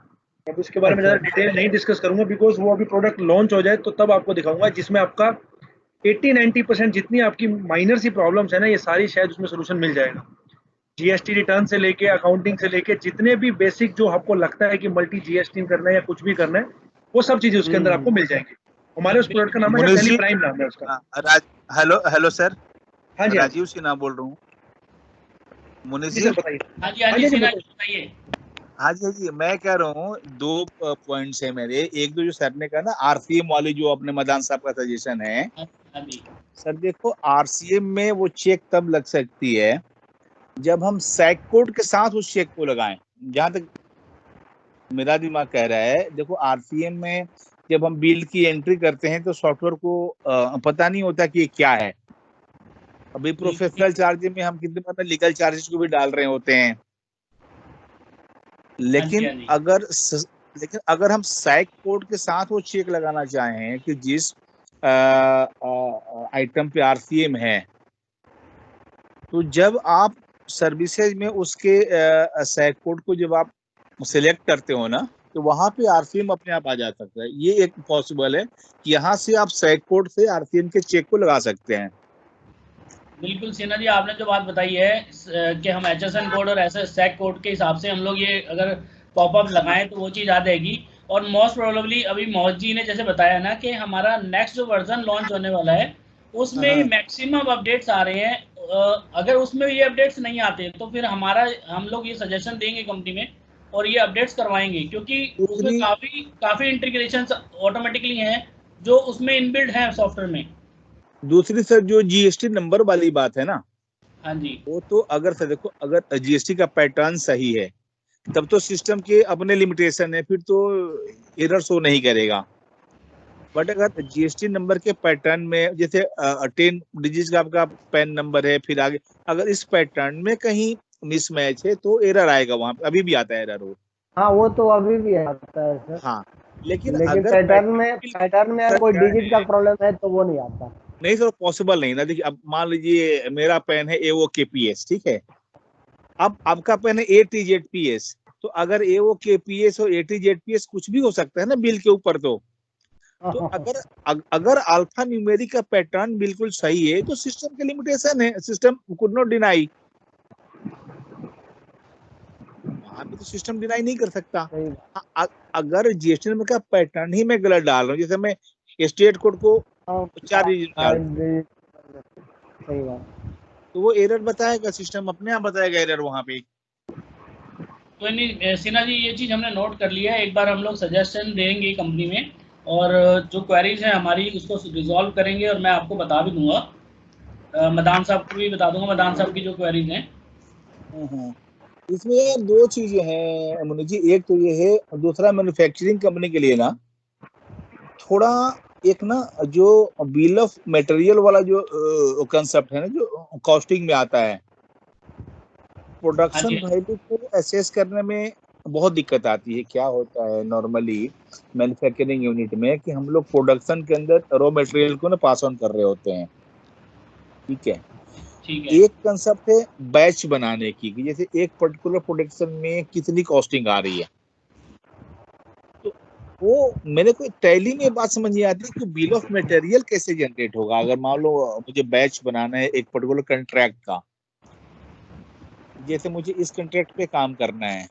अब उसके बारे में अच्छा ज़्यादा डिटेल नहीं डिस्कस करूंगा, बिकॉज वो अभी प्रोडक्ट लॉन्च हो जाए तो तब आपको दिखाऊंगा, जिसमें आपका 80-90% जितनी आपकी माइनर सी प्रॉब्लम्स है ना, ये सारी शायद उसमें सोल्यूशन मिल जाएगा। जीएसटी रिटर्न से लेके अकाउंटिंग से लेके जितने भी बेसिक जो आपको लगता है कि मल्टी जीएसटी करना है या कुछ भी करना है, वो सब चीजें उसके अंदर आपको मिल जाएंगी। हमारे उस प्रोडक्ट का नाम है मुनीष टैली जी, प्राइम, नाम है उसका। हेलो हेलो सर, हाँ जी हाँ जी राजीव सिन्हा बोल रहा हूँ। मुनीष जी जी, सर बताइए। हाँ जी, हाँ हाँ जी, जी सिन्हा बताइए। जी बताइए। हाँ जी हाँ जी, मैं कह रहा हूँ दो पॉइंट्स है मेरे। एक तो जो सर ने कहा ना आरसीएम वाली, जो अपने मदान साहब का सजेशन है। हाँ जी, सर देखो, आरसीएम में वो चेक तब लग सकती है जब हम सैक कोड के साथ उस चेक को लगाएं। जहां तक मेरा दिमाग कह रहा है, देखो आरसीएम में जब हम बिल की एंट्री करते हैं तो सॉफ्टवेयर को पता नहीं होता कि ये क्या है। अभी प्रोफेशनल चार्जेस में हम कितने बार लीगल चार्जेस को भी डाल रहे होते हैं, हाँ जी, लेकिन हाँ जी, अगर हम सैक कोड के साथ वो चेक लगाना चाहें कि जिस आइटम पे आरसीएम है, तो जब आप सर्विसेज में उसके सैक कोड को जब आप सिलेक्ट करते हो ना, तो वहां पे आरसीएम अपने आप आ जा सकता है। ये एक पॉसिबल है कि यहाँ से आप सैक कोड से आरसीएम के चेक को लगा सकते हैं। बिल्कुल सिन्हा जी, आपने जो बात बताई है कि हम एचएसएन कोड और ऐसे सैक कोड के हिसाब से हम लोग ये अगर पॉपअप लगाएं तो वो चीज़ आ जाएगी। और मोस्ट प्रोबेबली अभी मौज जी ने जैसे बताया ना कि हमारा नेक्स्ट जो वर्जन लॉन्च होने वाला है उसमें मैक्सिमम अपडेट्स आ रहे हैं। अगर उसमें ये अपडेट्स नहीं आते तो फिर हम लोग ये सजेशन देंगे कंपनी में और ये अपडेट्स करवाएंगे, क्योंकि उसमें दूसरी काफ़ी इंटीग्रेशन ऑटोमेटिकली हैं जो उसमें इनबिल्ड हैं सॉफ्टवेयर में। दूसरी सर जो जीएसटी नंबर वाली बात है ना, हाँ जी, वो तो अगर सर देखो, अगर जीएसटी का पैटर्न सही है तब तो सिस्टम के अपने लिमिटेशन है, फिर तो एरर शो नहीं करेगा। बट अगर जीएसटी नंबर के पैटर्न में जैसे 10 डिजिट का आपका पैन नंबर है, फिर आगे अगर इस पैटर्न में कहीं मिसमैच है तो एरर आएगा, वहां पे अभी भी आता है एरर हो। हाँ वो तो अभी भी आता है सर। हाँ, लेकिन लेकिन अगर पैटर्न में अगर कोई डिजिट का प्रॉब्लम है तो वो नहीं आता। नहीं सर, पॉसिबल नहीं ना। देखिए अब मान लीजिए मेरा पेन है AOKPS, ठीक है, अब आपका पेन है ATZPS, तो अगर AOKPS और ATZPS कुछ भी हो सकता है ना बिल के ऊपर। तो अगर अल्फा न्यूमेरिक का पैटर्न बिल्कुल सही है तो सिस्टम के लिमिटेशन है, सिस्टम कुड नॉट डिनाई, वहां पे तो सिस्टम डिनाई नहीं कर सकता। अगर GST नंबर का पैटर्न ही मैं गलत डाल रहा हूँ, जैसे मैं स्टेट कोड को 4 डिजिट डाल, सही बात, तो वो एरर बताएगा, सिस्टम अपने आप बताएगा एरर वहां पे। तो नहीं सिन्हा जी, ये चीज़ हमने नोट कर लिया है। एक बार हम लोग सजेशन देंगे कंपनी में, और जो क्वेरीज हैं हमारी उसको रिजॉल्व करेंगे, और मैं आपको बता भी दूंगा, मदान साहब को भी बता दूंगा, मदान साहब की जो क्वेरीज हैं। इसमें यार 2 चीजें हैं मुनि जी, एक तो ये है, और दूसरा मैन्युफैक्चरिंग कंपनी के लिए ना थोड़ा एक ना जो बिल ऑफ मटेरियल वाला जो कंसेप्ट है ना, जो कॉस्टिंग में आता है, प्रोडक्शन वैल्यू को एसेस करने में बहुत दिक्कत आती है। क्या होता है नॉर्मली मैन्युफैक्चरिंग यूनिट में कि हम लोग प्रोडक्शन के अंदर रॉ मटेरियल को ना पास ऑन कर रहे होते हैं, ठीक है। एक कंसेप्ट है बैच बनाने की, कि जैसे एक पर्टिकुलर प्रोडक्शन में कितनी कॉस्टिंग आ रही है, तो वो मेरे को टैली में बात समझ नहीं आती कि बिल ऑफ मटेरियल कैसे जनरेट होगा। अगर मान लो मुझे बैच बनाना है एक पर्टिकुलर कंट्रैक्ट का, जैसे मुझे इस कंट्रैक्ट पे काम करना है,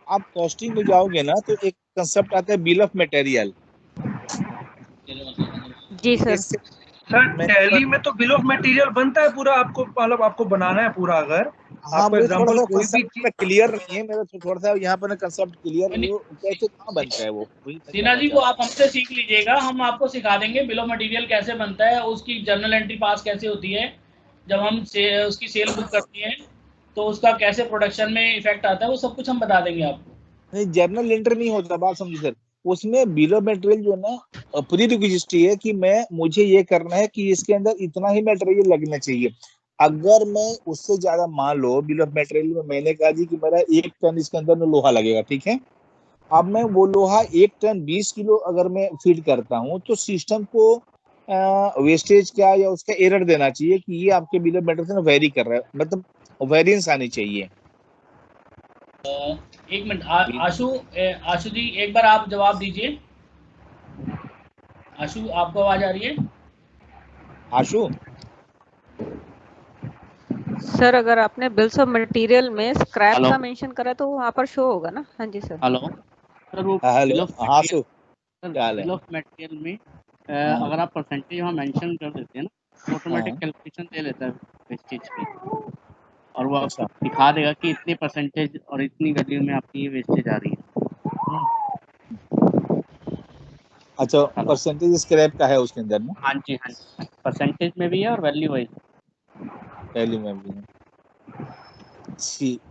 आप कॉस्टिंग में जाओगे ना तो एक कंसेप्ट आता है बिल ऑफ मटेरियल। जी सर। सर टैली में तो बिल ऑफ मटेरियल बनता है पूरा, आपको मतलब आपको बनाना है पूरा। अगर हाँ, आपको एग्जांपल कोई भी चीज क्लियर नहीं है मेरा, थोड़ा सा यहाँ पर कंसेप्ट क्लियर, वो कैसे कहाँ बनता है वो सिन्हा जी, वो आप हमसे सीख लीजिएगा, हम आपको सिखा देंगे बिल ऑफ मटेरियल कैसे बनता है, उसकी जर्नल एंट्री पास कैसे होती है, जब हम उसकी सेल बुक करते हैं तो उसका कैसे प्रोडक्शन में इफेक्ट आता है, वो सब कुछ हम बता देंगे आपको। नहीं, जर्नल एंट्री नहीं होता, बात समझिए सर। उसमें बिल ऑफ मटेरियल जो है ना प्री रिक्विजिट है कि मुझे ये करना है कि इसके अंदर इतना ही मटेरियल लगना चाहिए। अगर मैं उससे ज्यादा मान लो बिल ऑफ मटेरियल में मैंने कहा जी कि मेरा 1 टन इसके अंदर में लोहा लगेगा, ठीक है। अब मैं वो लोहा 1 टन 20 किलो अगर मैं फीड करता हूँ तो सिस्टम को वेस्टेज क्या या उसका एरर देना चाहिए कि ये आपके बिल ऑफ मटेरियल से वेरी कर रहा है, मतलब वेरिएंस आनी चाहिए। एक मिनट आशु जी, एक बार आप जवाब दीजिए। आशु, आपको आवाज आ रही है? आशु सर, अगर आपने बिल्स ऑफ मटेरियल में स्क्रैप का मेंशन करा तो वहाँ पर शो होगा ना। हाँ जी सर। हेलो सर, वो बिल ऑफ मटेरियल में अगर आप परसेंटेज वहाँ मेंशन कर देते हैं ना, ऑटोमेटिक कैलकुलेशन दे लेता है वेस्टेज की, और वो आपको दिखा देगा कि इतनी परसेंटेज और इतनी वैल्यू में आपकी ये वेस्टेज आ रही है। अच्छा, परसेंटेज स्क्रैप का है उसके अंदर में? हाँ जी, परसेंटेज में भी है और वैल्यू वाइज में भी है।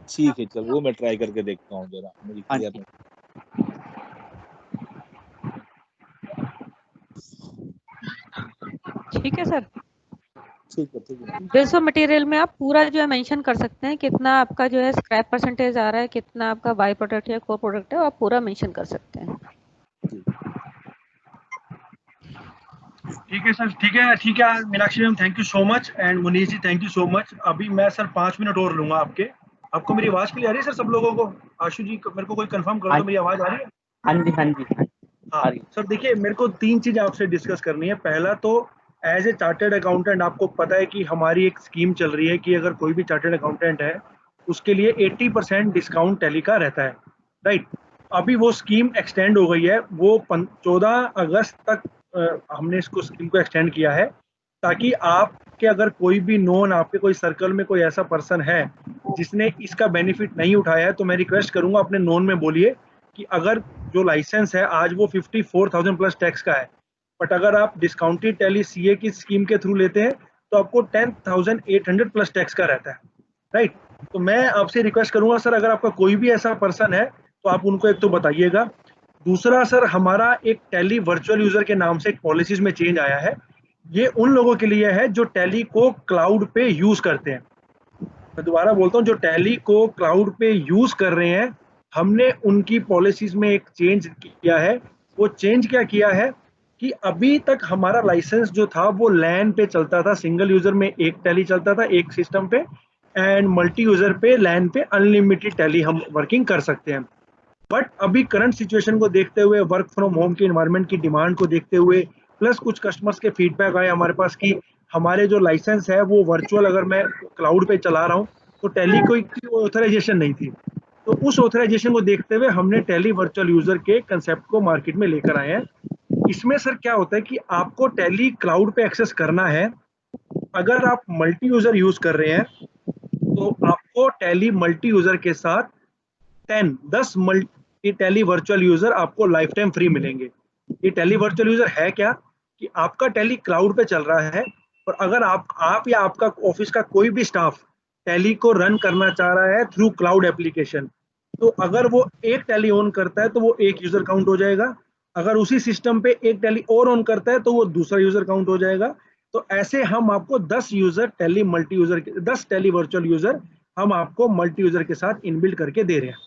ठीक है, चलो वो मैं ट्राई करके देखता हूँ जरा, मुझे क्लियर नहीं। ठीक है सर, ठीक है। बिल्स ऑफ मटेरियल में आप पूरा जो है मेंशन कर सकते हैं, कितना आपका जो है स्क्रैप परसेंटेज आ रहा है, कितना आपका बाई प्रोडक्ट या कोर प्रोडक्ट है, आप पूरा मेंशन कर सकते हैं। ठीक है सर, ठीक है Meenakshi ma'am, thank you so much, and Munish ji thank you so much. अभी मैं सर 5 मिनट और लूंगा आपके। आपको मेरी आवाज क्लियर आ रही है सर सब लोगों को? आशु जी मेरे को कोई कंफर्म कर दो, मेरी आवाज आ रही है? हाँ सर, देखिए मेरे को 3 चीजें आपसे डिस्कस करनी है। पहला तो एज ए चार्टर्ड अकाउंटेंट आपको पता है कि हमारी एक स्कीम चल रही है कि अगर कोई भी चार्टर्ड अकाउंटेंट है उसके लिए 80% डिस्काउंट टैली का रहता है, राइट। अभी वो स्कीम एक्सटेंड हो गई है, वो 14 अगस्त तक हमने इसको स्कीम को एक्सटेंड किया है, ताकि आपके अगर कोई भी नोन, आपके कोई सर्कल में कोई ऐसा पर्सन है जिसने इसका बेनिफिट नहीं उठाया है, तो मैं रिक्वेस्ट करूंगा अपने नोन में बोलिए कि अगर जो लाइसेंस है आज वो 54,000 प्लस टैक्स का है, बट अगर आप डिस्काउंटेड टैली सीए की स्कीम के थ्रू लेते हैं तो आपको 10,800 प्लस टैक्स का रहता है, राइट। तो मैं आपसे रिक्वेस्ट करूंगा सर, अगर आपका कोई भी ऐसा पर्सन है तो आप उनको एक तो बताइएगा। दूसरा सर, हमारा एक टैली वर्चुअल यूजर के नाम से एक पॉलिसीज में चेंज आया है। ये उन लोगों के लिए है जो टैली को क्लाउड पे यूज करते हैं। मैं दोबारा बोलता हूँ, जो टैली को क्लाउड पे यूज कर रहे हैं हमने उनकी पॉलिसीज में एक चेंज किया है। वो चेंज क्या किया है कि अभी तक हमारा लाइसेंस जो था वो लैन पे चलता था, सिंगल यूजर में एक टैली चलता था एक सिस्टम पे, एंड मल्टी यूजर पे लैन पे अनलिमिटेड टैली हम वर्किंग कर सकते हैं। बट अभी करंट सिचुएशन को देखते हुए, वर्क फ्रॉम होम के इन्वायरमेंट की डिमांड को देखते हुए, प्लस कुछ कस्टमर्स के फीडबैक आए हमारे पास कि हमारे जो लाइसेंस है वो वर्चुअल अगर मैं क्लाउड पे चला रहा हूँ तो टैली कोई ऑथराइजेशन नहीं थी। तो उस ऑथराइजेशन को देखते हुए हमने टैली वर्चुअल यूजर के कंसेप्ट को मार्केट में लेकर आए हैं। इसमें सर क्या होता है कि आपको टैली क्लाउड पे एक्सेस करना है। अगर आप मल्टी यूजर यूज कर रहे हैं तो आपको टैली मल्टी यूजर के साथ 10 मल्टी टैली वर्चुअल यूजर आपको लाइफ टाइम फ्री मिलेंगे। ये टैली वर्चुअल यूजर है क्या कि आपका टैली क्लाउड पे चल रहा है, और अगर आप या आपका ऑफिस का कोई भी स्टाफ टैली को रन करना चाह रहा है थ्रू क्लाउड एप्लीकेशन, तो अगर वो एक टैली ऑन करता है तो वो एक यूजर काउंट हो जाएगा। अगर उसी सिस्टम पे एक टैली और ऑन करता है तो वो दूसरा यूजर काउंट हो जाएगा। तो ऐसे हम आपको 10 user tally multi user 10 tally virtual user हम आपको मल्टी यूजर के साथ इनबिल्ड करके दे रहे हैं।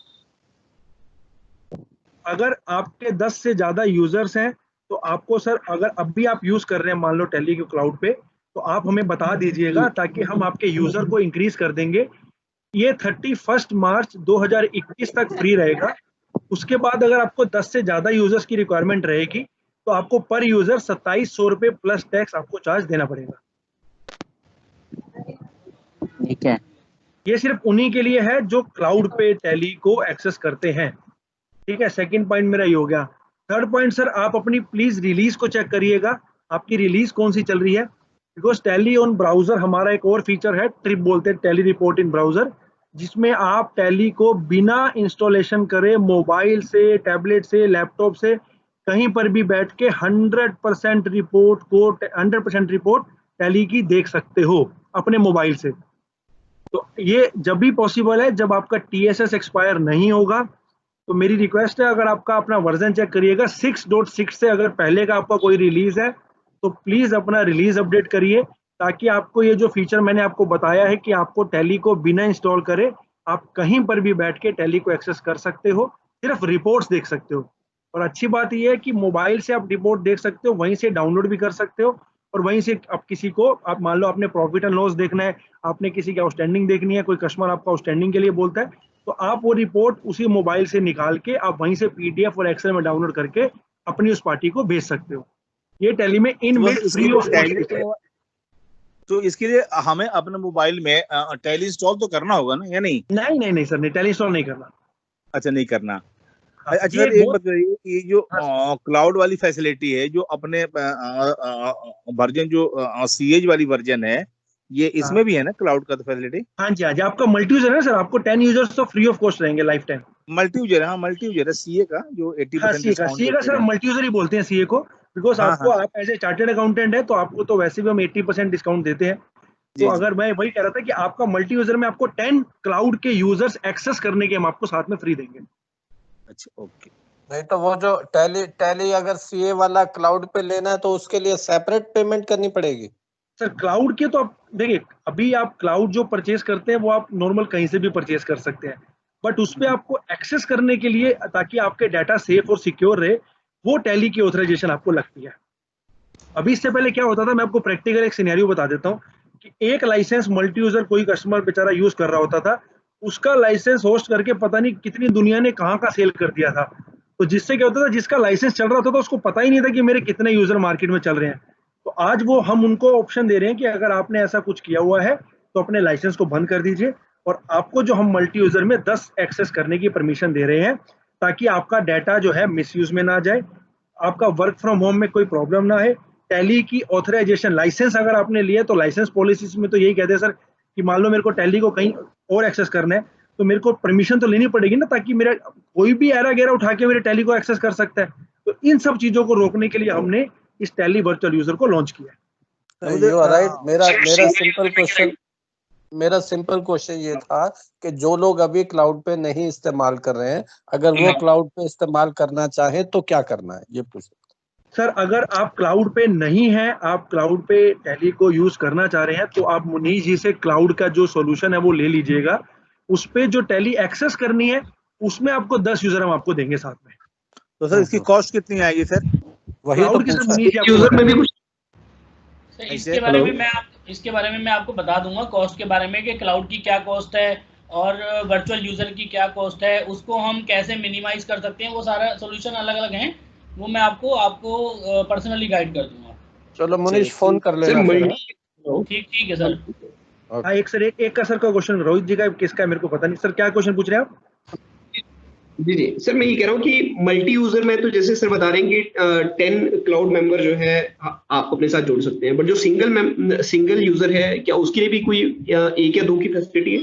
अगर आपके 10 से ज्यादा यूजर्स हैं तो आपको सर, अगर अभी आप यूज कर रहे हैं मान लो टैली के क्लाउड पे, तो आप हमें बता दीजिएगा ताकि हम आपके यूजर को इंक्रीज कर देंगे। ये 31 मार्च 2021 तक फ्री रहेगा। उसके बाद अगर आपको 10 से ज्यादा यूजर्स की रिक्वायरमेंट रहेगी तो आपको पर यूजर 2700 रुपए प्लस टैक्स आपको चार्ज देना पड़ेगा। ठीक है, ये सिर्फ उन्हीं के लिए है जो क्लाउड पे टैली को एक्सेस करते हैं। ठीक है, सेकंड पॉइंट मेरा ये हो गया। थर्ड पॉइंट सर, आप अपनी प्लीज रिलीज को चेक करिएगा, आपकी रिलीज कौन सी चल रही है। बिकॉज टैली ऑन ब्राउजर हमारा एक और फीचर है, ट्रिप बोलते हैं, टैली रिपोर्ट इन ब्राउजर, जिसमें आप टैली को बिना इंस्टॉलेशन करे मोबाइल से, टैबलेट से, लैपटॉप से कहीं पर भी बैठ के 100% रिपोर्ट टैली की देख सकते हो अपने मोबाइल से। तो ये जब भी पॉसिबल है जब आपका TSS एक्सपायर नहीं होगा। तो मेरी रिक्वेस्ट है, अगर आपका अपना वर्जन चेक करिएगा 6.6 से अगर पहले का आपका कोई रिलीज है तो प्लीज अपना रिलीज अपडेट करिए, ताकि आपको ये जो फीचर मैंने आपको बताया है कि आपको टैली को बिना इंस्टॉल करे आप कहीं पर भी बैठ के टैली को एक्सेस कर सकते हो, सिर्फ रिपोर्ट्स देख सकते हो। और अच्छी बात यह है कि मोबाइल से आप रिपोर्ट देख सकते हो, वहीं से डाउनलोड भी कर सकते हो, और वहीं से आप किसी को, आप मान लो आपने प्रॉफिट एंड लॉस देखना है, आपने किसी की आउटस्टैंडिंग देखनी है, कोई कस्टमर आपका आउटस्टैंडिंग के लिए बोलता है, तो आप वो रिपोर्ट उसी मोबाइल से निकाल के आप वहीं से PDF और एक्सेल में डाउनलोड करके अपनी उस पार्टी को भेज सकते हो। ये टैली में इनबिल्ट फ्री ऑफ कॉस्ट है। तो इसके लिए हमें अपने मोबाइल में टैली इंस्टॉल तो करना होगा ना, या नहीं? नहीं सर, नहीं, टैली इंस्टॉल नहीं करना। अच्छा, नहीं करना। अच्छा सर, एक बात बताइए, ये जो क्लाउड वाली फैसिलिटी है, जो अपने वर्जन जो CH वाली वर्जन है, ये इसमें भी है ना क्लाउड का तो फैसिलिटी? हाँ जी, आपका मल्टी यूजर है ना सर, आपको 10 यूजर्स तो फ्री ऑफ कॉस्ट रहेंगे लाइफ टाइम। मल्टी यूजर है, हाँ मल्टी यूजर है, CA का जो 80% डिस्काउंट CA का सर मल्टी यूजर ही बोलते हैं CA को, बिकॉज आपको, आप एज ए चार्टर्ड अकाउंटेंट है तो आपको तो वैसे भी हम 80% डिस्काउंट देते हैं। तो अगर मैं वही कह रहा था कि आपका मल्टी यूजर में आपको 10 क्लाउड के यूजर्स एक्सेस करने के हम आपको साथ में फ्री देंगे। अच्छा, ओके। नहीं तो वो जो टैली अगर CA वाला क्लाउड पे लेना है तो उसके लिए सेपरेट पेमेंट करनी पड़ेगी सर। क्लाउड के तो आप देखिए, अभी आप क्लाउड जो परचेज करते हैं वो आप नॉर्मल कहीं से भी परचेज कर सकते हैं, बट उस पर आपको एक्सेस करने के लिए, ताकि आपके डाटा सेफ और सिक्योर रहे, वो टैली की ऑथराइजेशन आपको लगती है। अभी इससे पहले क्या होता था, मैं आपको प्रैक्टिकल एक सिनेरियो बता देता हूँ कि एक लाइसेंस मल्टी यूजर कोई कस्टमर बेचारा यूज कर रहा होता था, उसका लाइसेंस होस्ट करके पता नहीं कितनी दुनिया ने कहाँ का सेल कर दिया था। तो जिससे क्या होता था, जिसका लाइसेंस चल रहा था उसको पता ही नहीं था कि मेरे कितने यूजर मार्केट में चल रहे हैं। तो आज वो हम उनको ऑप्शन दे रहे हैं कि अगर आपने ऐसा कुछ किया हुआ है तो अपने लाइसेंस को बंद कर दीजिए, और आपको जो हम मल्टी यूजर में 10 एक्सेस करने की परमिशन दे रहे हैं, ताकि आपका डाटा जो है मिसयूज में ना जाए, आपका वर्क फ्रॉम होम में कोई प्रॉब्लम ना है। टैली की ऑथराइजेशन लाइसेंस अगर आपने लिया तो लाइसेंस पॉलिसीज में तो यही कहते हैं सर कि मान लो मेरे को टैली को कहीं और एक्सेस करना है तो मेरे को परमिशन तो लेनी पड़ेगी ना, ताकि मेरा कोई भी एरा गेरा उठा के मेरे टैली को एक्सेस कर सकता है। तो इन सब चीजों को रोकने के लिए हमने इस टैली वर्चुअल यूजर को लॉन्च किया है। You are right. मेरा सिंपल क्वेश्चन ये था कि जो लोग अभी क्लाउड पे नहीं इस्तेमाल कर रहे हैं, अगर वो क्लाउड पे इस्तेमाल करना चाहे तो क्या करना है, ये पूछ। सर, अगर आप क्लाउड पे नहीं हैं, आप क्लाउड पे टैली को यूज करना चाह रहे हैं, तो आप मुनीश जी से क्लाउड का जो सॉल्यूशन है वो ले लीजिएगा। उस पे जो टैली एक्सेस करनी है उसमें आपको 10 यूजर हम आपको देंगे साथ में। तो सर इसकी कॉस्ट कितनी आएगी सर? वही तो क्लाउड की सर पूछा। मुनीष जी आपको यूजर में भी कुछ सर इसके बारे में मैं आपको बता दूंगा कॉस्ट के बारे में कि क्लाउड की क्या कॉस्ट है और वर्चुअल यूजर की क्या कॉस्ट है, उसको हम कैसे मिनिमाइज कर सकते हैं, वो सारा सोल्यूशन अलग अलग हैं, वो मैं आपको पर्सनली गाइड कर दूंगा। चलो मुनीष फोन कर सर लेना फिर। ठीक है सर। हाँ एक सर एक का सर का क्वेश्चन रोहित जी का किसका है मेरे को पता नहीं सर, क्या क्वेश्चन पूछ रहे हैं आप? जी सर, मैं ये कह रहा हूँ कि मल्टी यूजर में तो जैसे सर बता रहे हैं कि 10 क्लाउड मेंबर जो है आप अपने साथ जोड़ सकते हैं, बट जो सिंगल यूजर है, क्या उसके लिए भी कोई 1 या 2 की फैसिलिटी है?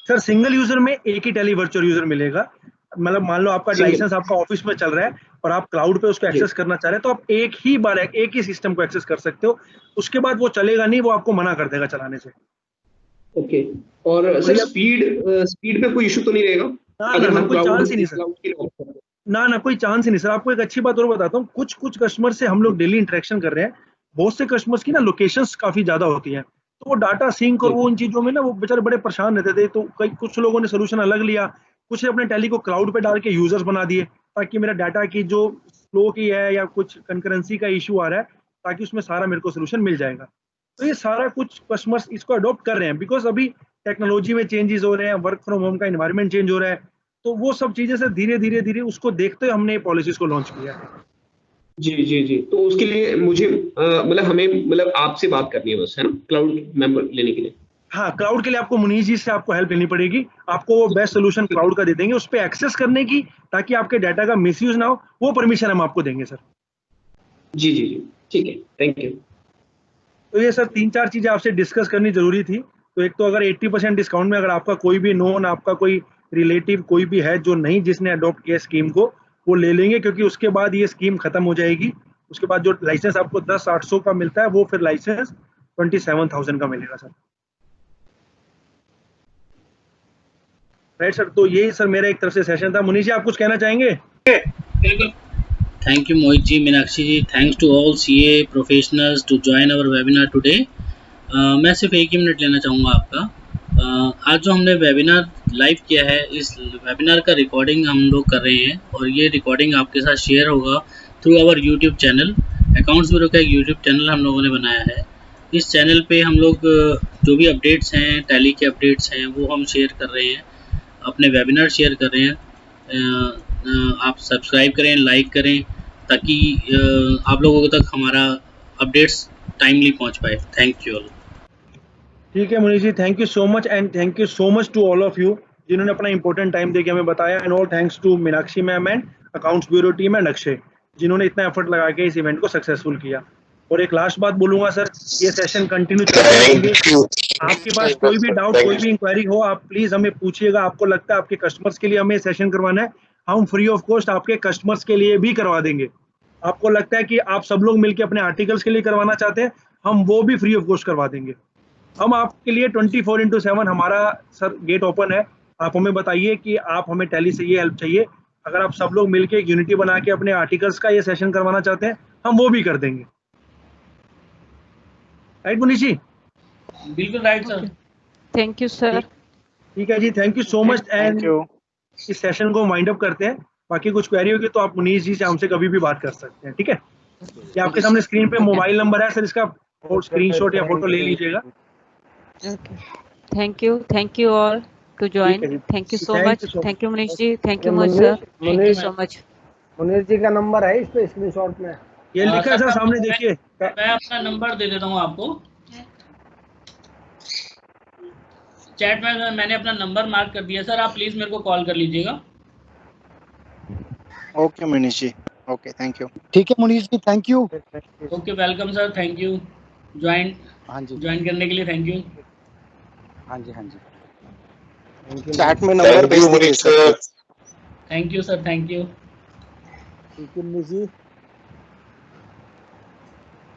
सर सिंगल यूजर में एक ही टेली वर्चुअल यूजर मिलेगा। मतलब मान लो आपका लाइसेंस आपका ऑफिस में चल रहा है और आप क्लाउड पे उसको एक्सेस करना चाह रहे हैं, तो आप एक ही बार एक ही सिस्टम को एक्सेस कर सकते हो, उसके बाद वो चलेगा नहीं, वो आपको मना कर देगा चलाने से। ओके, और सर स्पीड में कोई इशू तो नहीं रहेगा? ना कोई चांस ही नहीं सर, ना कोई चांस ही नहीं सर। आपको एक अच्छी बात और बताता हूँ, कुछ कस्टमर से हम लोग डेली इंटरेक्शन कर रहे हैं, बहुत से कस्टमर्स की ना लोकेशंस काफी ज्यादा होती हैं, तो वो डाटा सिंक और वो उन चीजों में ना वो बेचारे बड़े परेशान रहते थे। तो कुछ लोगों ने सोल्यूशन अलग लिया, कुछ ने अपने टैली को क्लाउड पे डाल के यूजर्स बना दिए, ताकि मेरा डाटा की जो फ्लो की है या कुछ कंकरेंसी का इशू आ रहा है, ताकि उसमें सारा मेरे को सोल्यूशन मिल जाएगा। तो ये सारा कुछ कस्टमर्स इसको अडॉप्ट कर रहे हैं, बिकॉज अभी टेक्नोलॉजी में चेंजेस हो रहे हैं, वर्क फ्रॉम होम का एनवायरनमेंट चेंज हो रहा है, तो वो सब चीजें से धीरे उसको देखते हुए हमने ये पॉलिसीज को लॉन्च किया है। जी, तो उसके लिए मुझे हमें आपसे बात करनी है बस, है ना, क्लाउड मेंबर लेने के लिए? हाँ, क्लाउड के लिए आपको मुनीष जी से आपको हेल्प लेनी पड़ेगी, आपको वो बेस्ट सोल्यूशन क्लाउड का दे देंगे उस पर एक्सेस करने की, ताकि आपके डाटा का मिसयूज ना हो, वो परमिशन हम आपको देंगे सर। जी, ठीक है, थैंक यू। तो ये सर 3-4 चीजें आपसे डिस्कस करनी जरूरी थी। तो एक तो अगर 80% डिस्काउंट में अगर आपका कोई भी नोन, आपका कोई रिलेटिव कोई भी है जो नहीं, जिसने अडॉप्ट किया स्कीम को, वो ले लेंगे, क्योंकि उसके बाद ये स्कीम खत्म हो जाएगी। उसके बाद जो लाइसेंस आपको 10,800 का मिलता है, वो फिर लाइसेंस 27,000 का मिलेगा सर। राइट सर, तो यही सर मेरा एक तरफ से सेशन था। मुनीष जी आप कुछ कहना चाहेंगे? बिल्कुल। Thank you Mohit ji, Meenakshi ji, thanks to all CA professionals to join our webinar today. मैं सिर्फ 1 ही मिनट लेना चाहूँगा आपका। आज जो हमने वेबिनार लाइव किया है, इस वेबिनार का रिकॉर्डिंग हम लोग कर रहे हैं और ये रिकॉर्डिंग आपके साथ शेयर होगा through our YouTube channel. Accounts bureau का एक यूट्यूब चैनल हम लोगों ने बनाया है। इस चैनल पे हम लोग जो भी अपडेट्स हैं, टैली के अपडेट्स हैं, वो हम शेयर कर रहे हैं, अपने वेबिनार शेयर कर रहे हैं। आप सब्सक्राइब करें, लाइक करें, ताकि आप लोगों तक हमारा अपडेट्स टाइमली पहुंच पाए। Thank you all. ठीक है Munish ji, thank you so much, and thank you so much to all of you जिन्होंने अपना इंपॉर्टेंट टाइम देके हमें बताया, and all thanks to Meenakshi ma'am and accounts bureau team and Akshay, जिन्होंने इतना एफर्ट लगा के इस इवेंट को सक्सेसफुल किया। और एक लास्ट बात बोलूंगा सर, ये सेशन कंटिन्यू चलते रहेंगे। आपके पास कोई भी डाउट, कोई भी इंक्वायरी हो, आप प्लीज हमें पूछिएगा। आपको लगता है आपके कस्टमर्स के लिए हमें सेशन करवाना है, हम फ्री ऑफ कॉस्ट आपके कस्टमर्स के लिए भी करवा देंगे। आपको लगता है कि आप सब लोग मिलकर अपने आर्टिकल्स के लिए करवाना चाहते हैं, हम वो भी फ्री ऑफ कॉस्ट करवा देंगे। हम आपके लिए 24/7 हमारा सर गेट ओपन है। आप हमें बताइए कि आप हमें टैली से ये हेल्प चाहिए, अगर आप सब लोग मिलके एक यूनिटी बना के अपने आर्टिकल्स का ये सेशन करवाना चाहते हैं, हम वो भी कर देंगे। राइट मुनीष जी? बिल्कुल right sir. Thank you sir. ठीक है जी, thank you so much, and इस सेशन को वाइंड अप करते हैं। बाकी कुछ क्वेरी होगी तो आप मुनीष जी से हमसे कभी भी बात कर सकते हैं, ठीक है? ये आपके सामने स्क्रीन पे मोबाइल नंबर है सर, इसका स्क्रीनशॉट या फोटो ले लीजिएगा। Thank you all to join. Thank you so much. Thank you Manish ji. Thank you much sir. Thank you so much. Munish जी का नंबर है इस पे स्क्रीनशॉट में, ये लिखा है सर सामने, देखिए। मैं अपना नंबर दे देता हूँ आपको। चैट में मैंने अपना नंबर मार्क कर दिया सर, आप प्लीज मेरे को कॉल कर लीजिएगा। Okay Manish ji, okay, thank you. ठीक है Munish ji, thank you. Okay, welcome sir, thank you join करने के लिए, थैंक यू। हाँ जी, चैट में नंबर भेज दीजिए sir. Thank you sir, thank you. ठीक है मुनीष जी,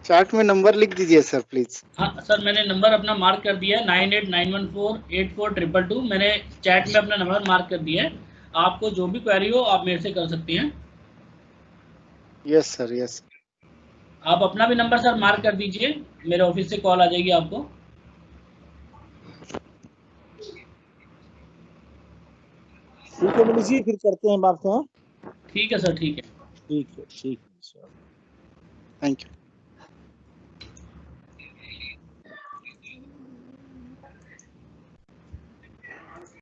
चैट में नंबर लिख दीजिए सर प्लीज। हाँ सर, मैंने नंबर अपना मार्क कर दिया है 9891484222। मैंने चैट में अपना नंबर मार्क कर दिया है। आपको जो भी क्वेरी हो आप मेरे से कर सकती हैं। Yes sir, yes. आप अपना भी नंबर सर मार्क कर दीजिए, मेरे ऑफिस से कॉल आ जाएगी आपको। ठीक है मनीष जी, फिर करते हैं बात। ठीक है सर, ठीक है। ठीक है सर। Thank you.